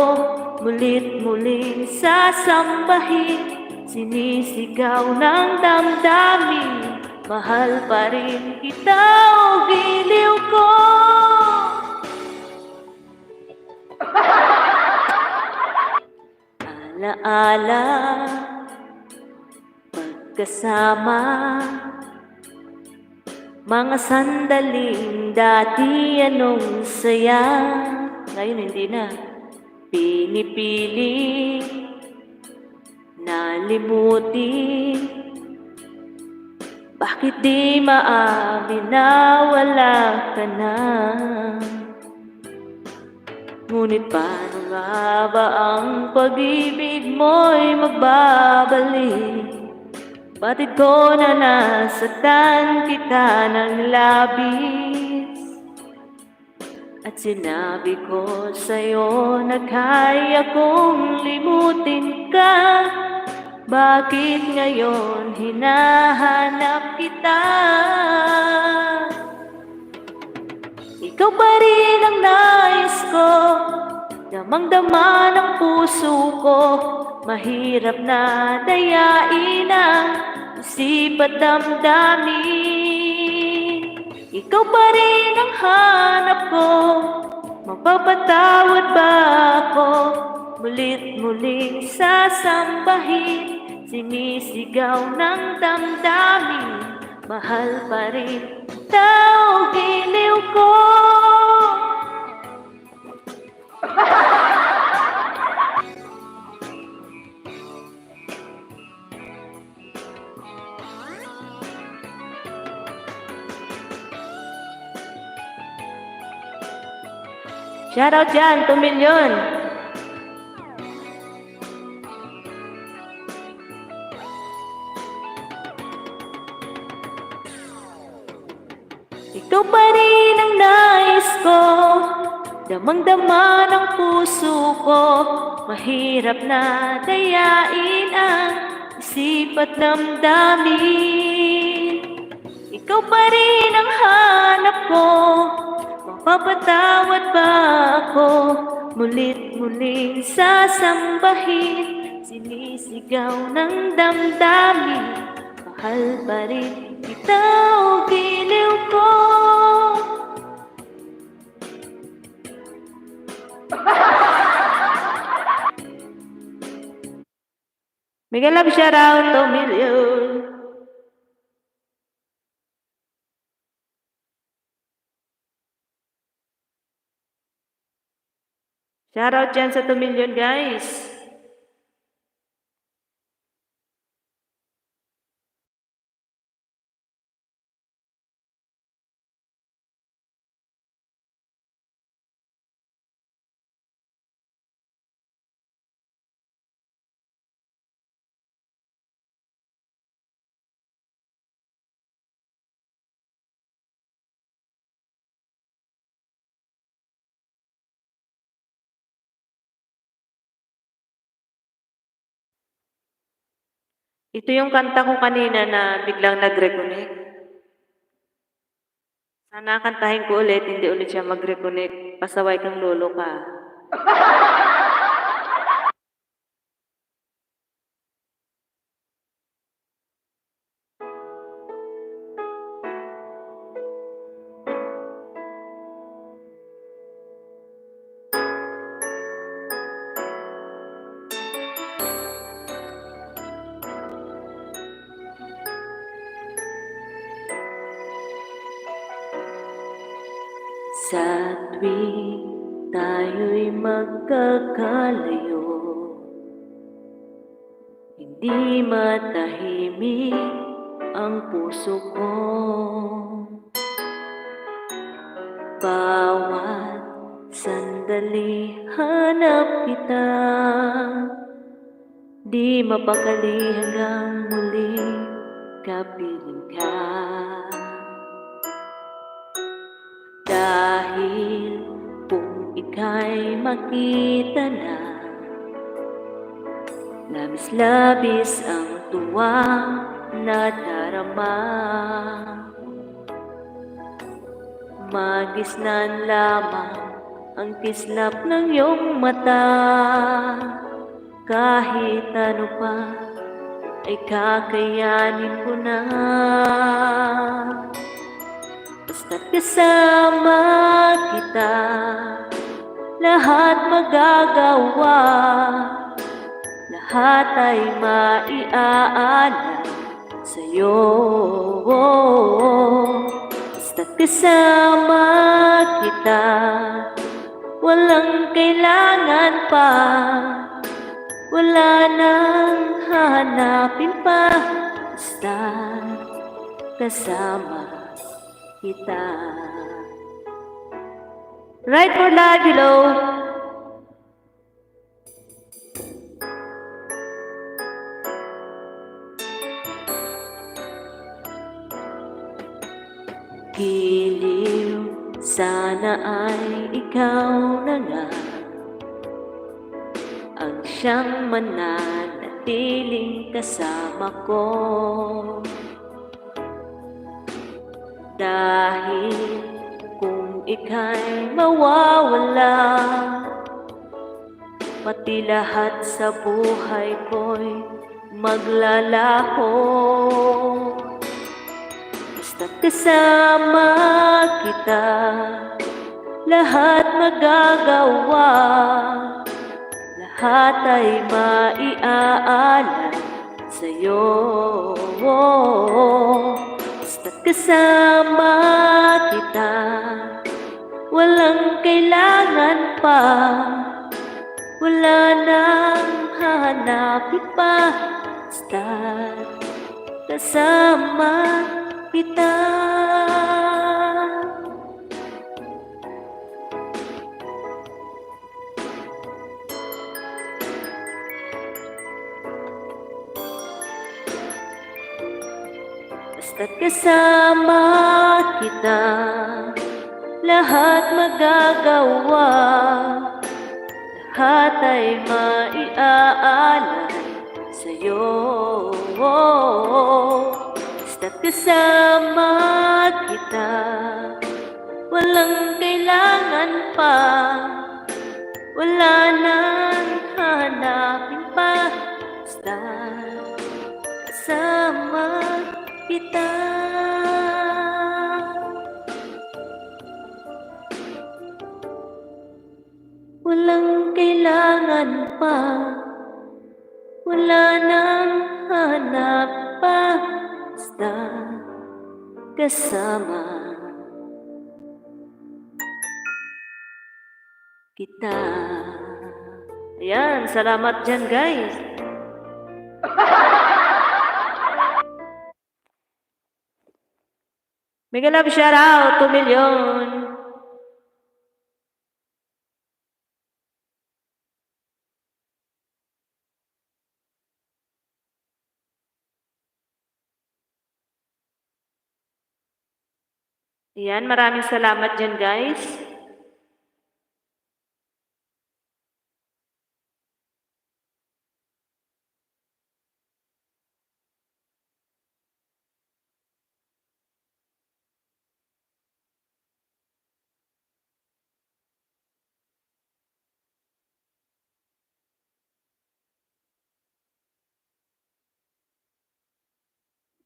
Mulit-muling sasambahin, sinisigaw ng damdamin. Mahal pa rin kita o giliw ko. Alaala, pagkasama, mga sandaling dati anong saya. Ngayon hindi na. Pinipili nalimutin. Bakit di maamin na wala ka na? Ngunit paano nga ba ang pag-ibig mo'y magbabalik? Batid ko na nasaktan kita ng labis, at sinabi ko sa'yo na kaya kong limutin ka. Bakit ngayon hinahanap kita? Ikaw pa rin ang nais ko, damang-dama ng puso ko. Mahirap na dayain ang isip at damdamin. Ikaw pa rin ang hanap ko, mapapatawad ba ako? Mulit-muling sasambahin, sinisigaw ng damdamin. Mahal pa rin kita o giliw ko. Shoutout dyan, 2 milyon. Ikaw pa rin ang nais ko, damang-dama ng puso ko. Mahirap na dayain ang isip at damdamin. Ikaw pa rin ang hanap ko, mapapatawad ba ako? Mulit-muling sasambahin, sinisigaw ng damdamin. Mahal pa rin kita o giliw ko. Mega love shoutout, 2 million. Shoutout dyan sa 2 million, guys. Ito yung kanta ko kanina na biglang nag-reconnect. Sana kantahin ko ulit, hindi ulit siya mag-reconnect. Pasaway kang lolo ka. Sa tuwing tayo'y magkakalayo, hindi matahimik ang puso ko. Bawat sandali hanap kita, di mapakali hanggang muling kapiling ka. Dahil kung ika'y makita na, labis-labis ang tuwa na darama. Magisnan lamang ang kislap ng iyong mata, kahit ano pa ay kakayanin ko na. Basta't kasama kita, lahat magagawa, lahat ay maiaalay sa'yo. Basta't kasama kita, walang kailangan pa, wala nang hahanapin pa. Basta kasama kita. Right for life, hello. Giliw, sana ay ikaw na nga ang siyang mananatiling kasama ko. Dahil kung ika'y mawawala, pati lahat sa buhay ko'y maglalaho. Basta't kasama kita, lahat magagawa, lahat ay maiaalay sa'yo. Basta't kasama kita, walang kailangan pa, wala nang hahanapin pa. Basta't kasama kita. Basta't kasama kita, lahat magagawa, lahat ay maiaalay sa'yo. Basta't kasama kita, walang kailangan pa, wala nang hanapin pa. Basta't kasama kita. Walang kailangan pa, wala nang hanap pa. Basta kasama kita. Ayan, salamat dyan guys. Mega love shout out 2 million. Ayan, maraming salamat dyan guys.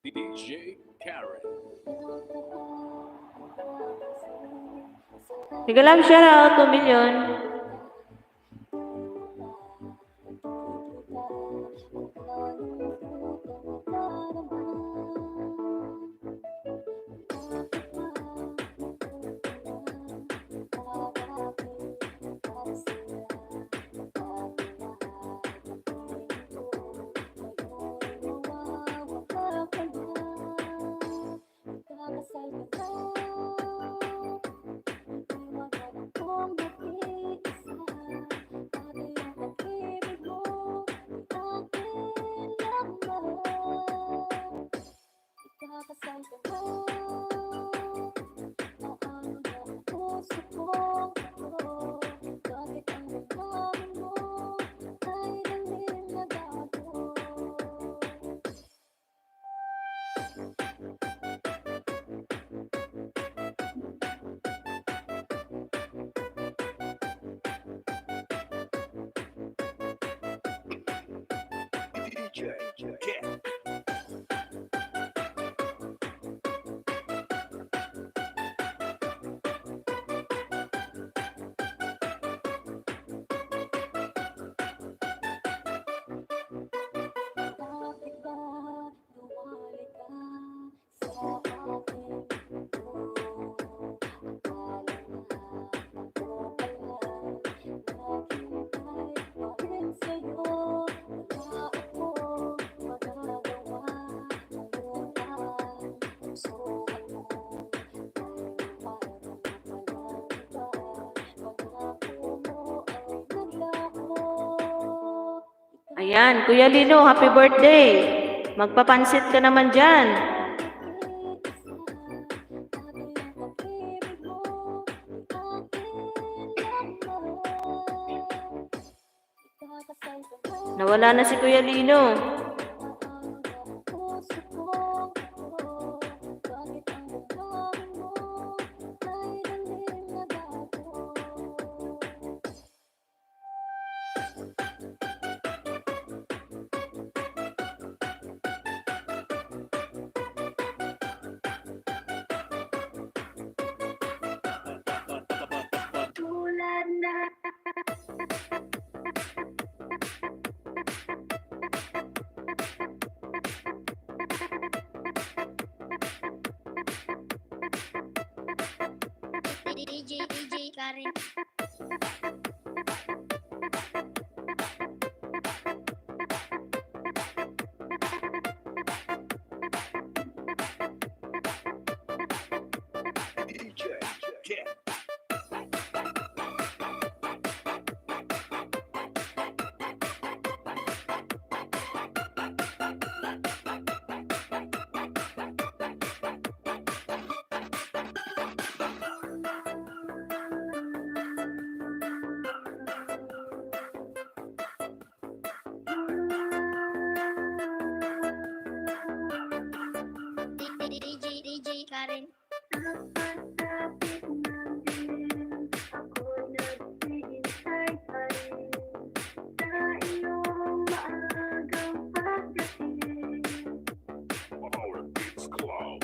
DJ Karen. Sige lang, shoutout, 2 million. DJ Karen. Ayan, Kuya Lino, happy birthday. Magpapansit ka naman dyan. Nawala na si Kuya Lino. DJ Karen. DJ Karen. DJ Karen. Our Beats Club.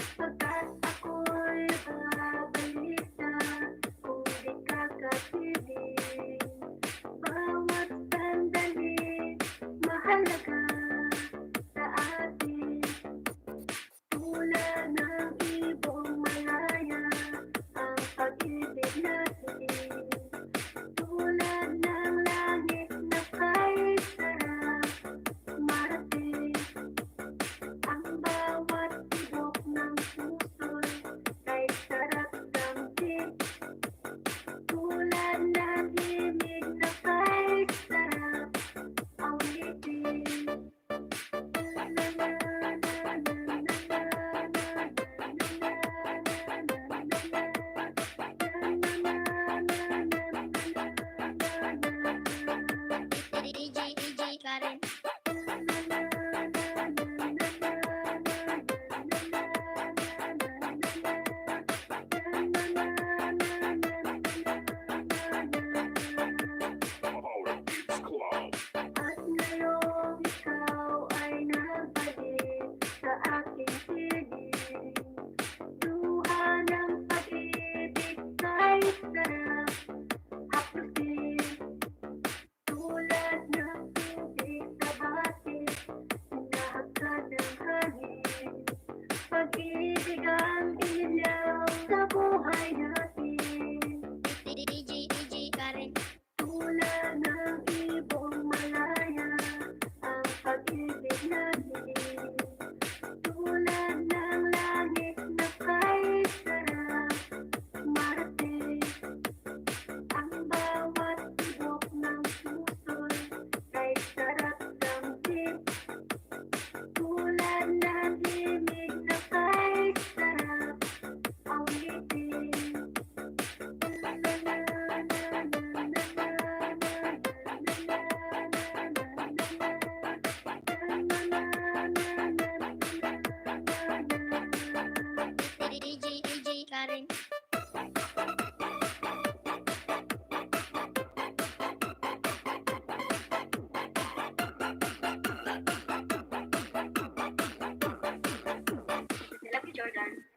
DJ Karen.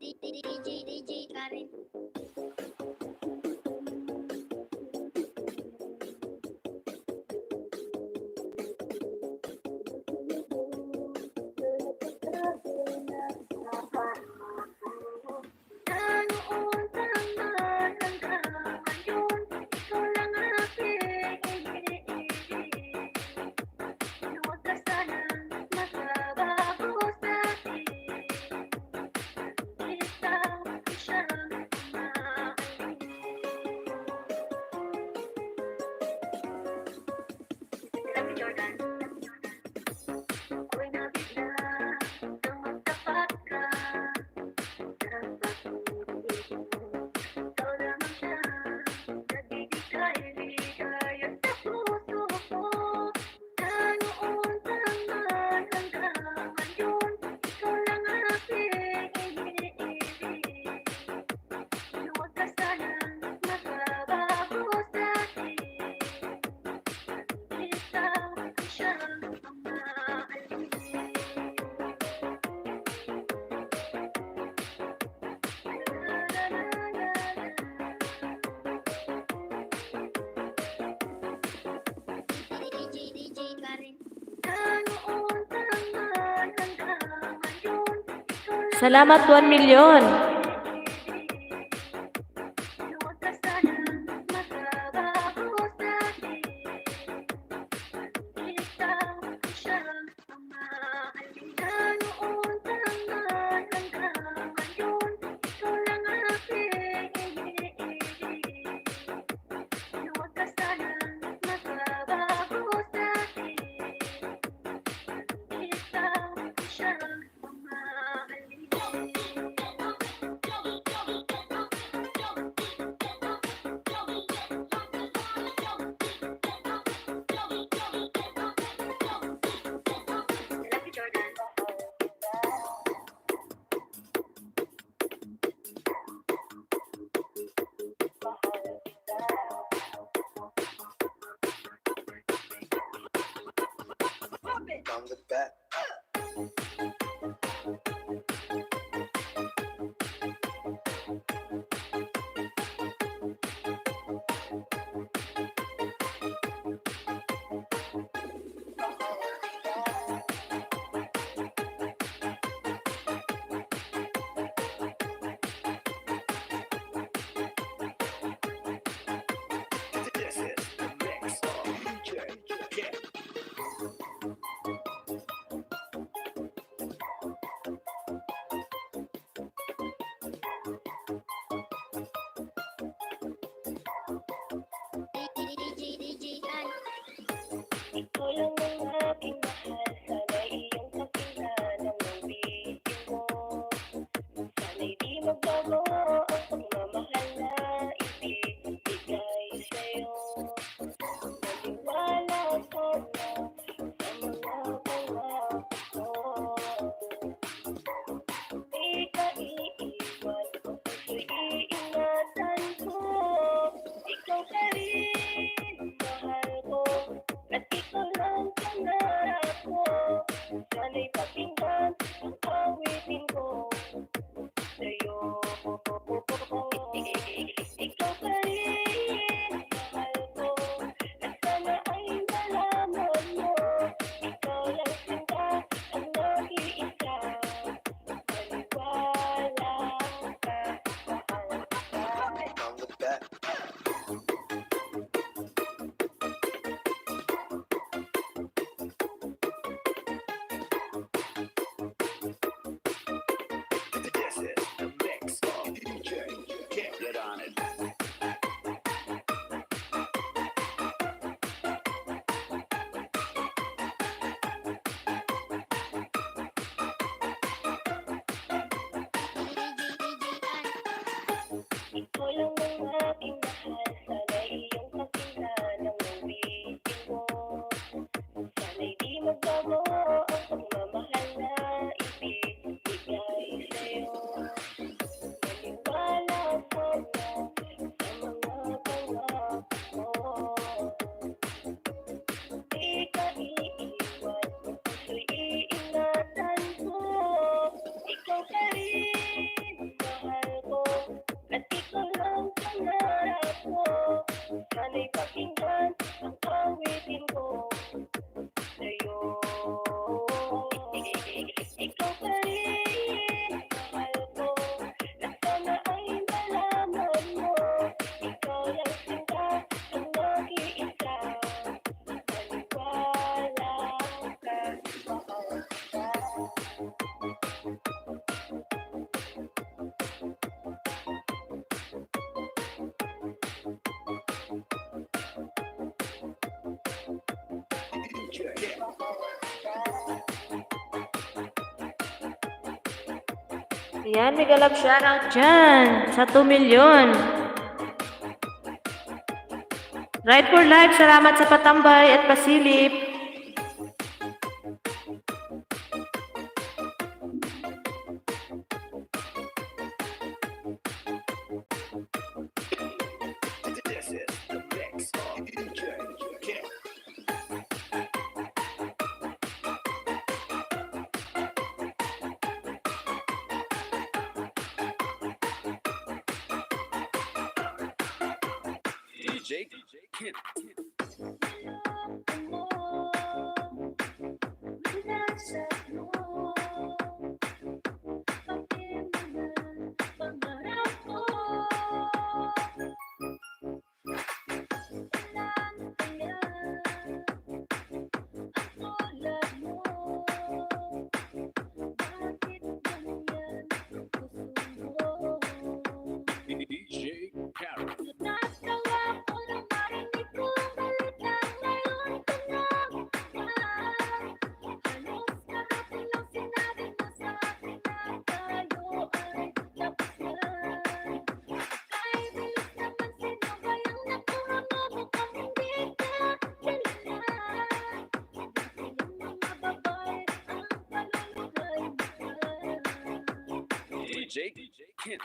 DJ Karen. Salamat 1 million. Down the back. This is the mix of DJ. Ayan, mega love shoutout dyan sa 2 million. Right for life, salamat sa patambay at pasilip. This is the mix of Dikitan. DJ Kid. DJ Carol. DJ Kid.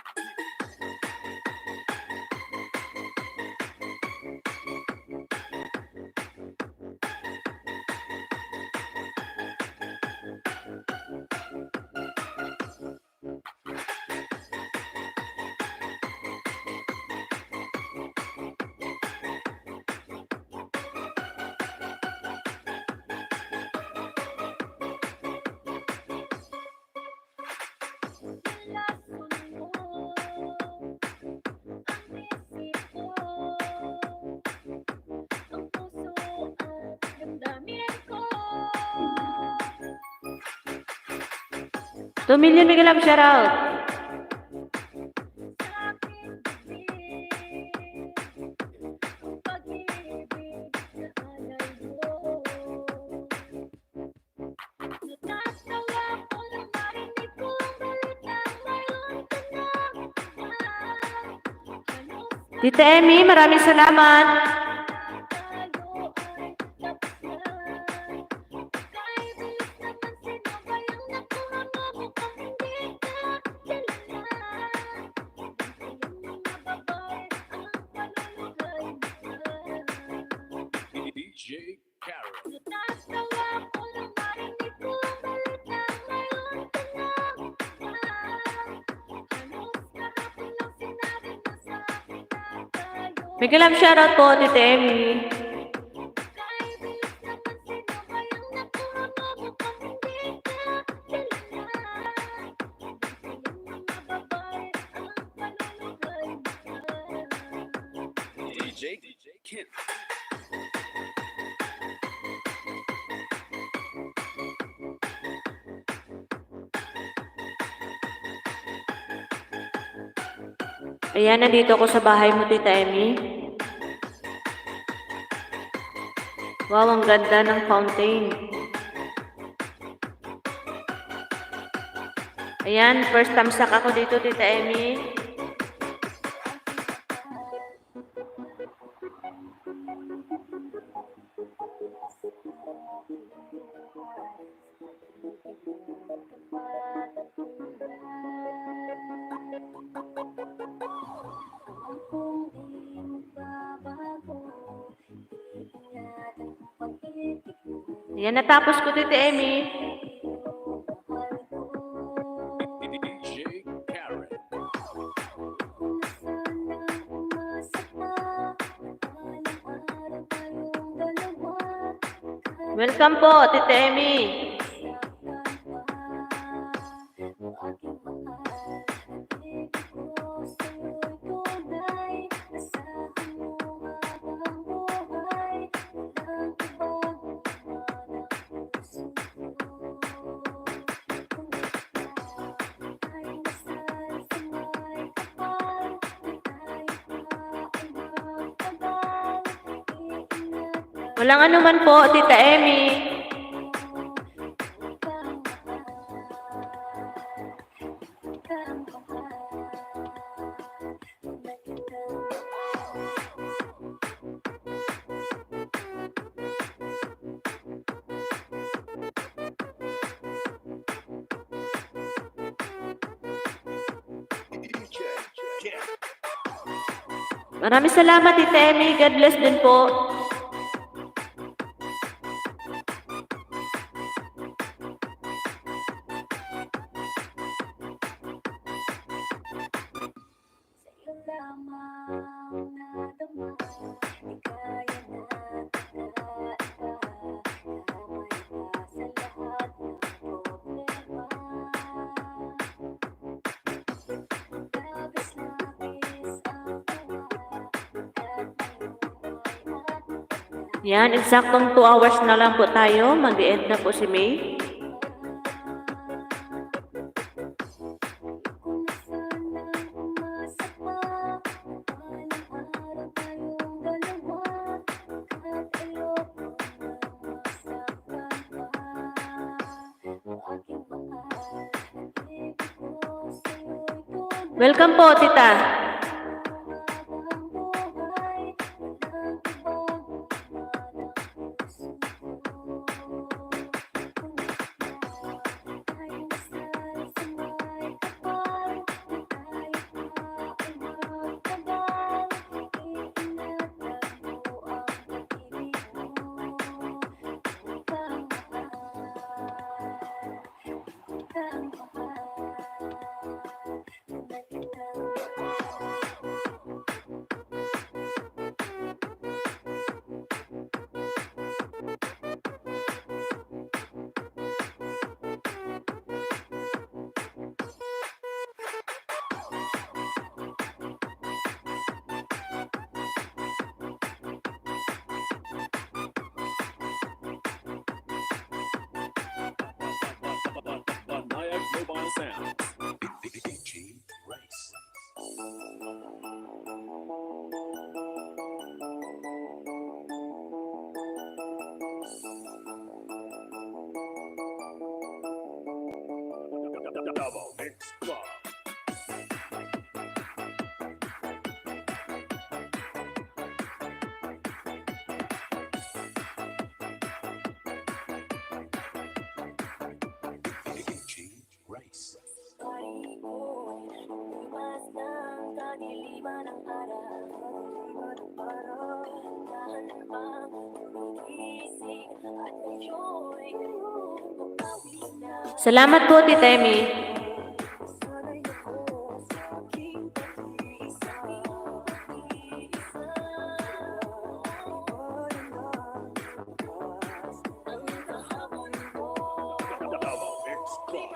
Two million mega love shoutout. Tita Emmy, maraming salamat. DJ Carol. Mega love shoutout po, Tita Emmy. DJ Kid. Ayan, nandito ako sa bahay mo, Tita Emmy. Wow, ang ganda ng fountain. Ayan, first tamsak ako dito, Tita Emmy. Ayan, natapos ko, Tita Emmy. DJ Carol. Welcome po, Tita Emmy. Walang anuman po, Tita Emmy. DJ, yeah. Maraming salamat, Tita Emmy. God bless din po. Yan, eksaktong 2 hours na lang po tayo. Mag-end na po si May. Welcome po, Tita. Banayad Mobile Sounds. DJ Rice. Double Mix Club. DJ Rice. Salamat po, Tita Emmy. Double Mix Club.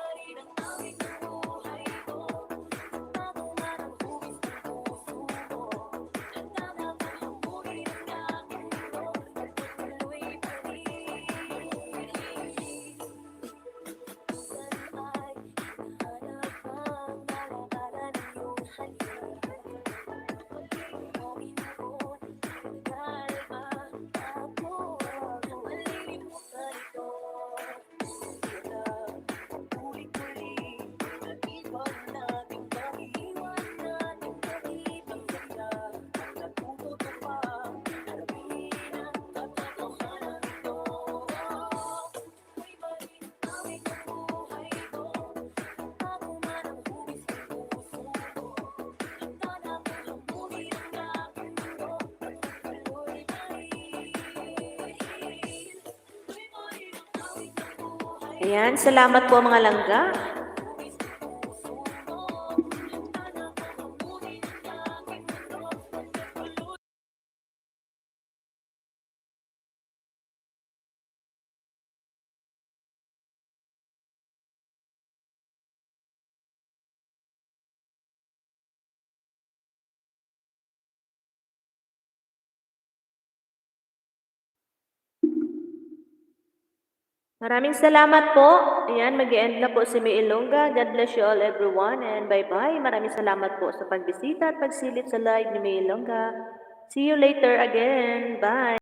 Ayan, salamat po mga langga. Maraming salamat po. Ayan, mag-end na po si May Ilongga. God bless you all everyone and bye-bye. Maraming salamat po sa pagbisita at pagsilip sa live ni May Ilongga. See you later again. Bye.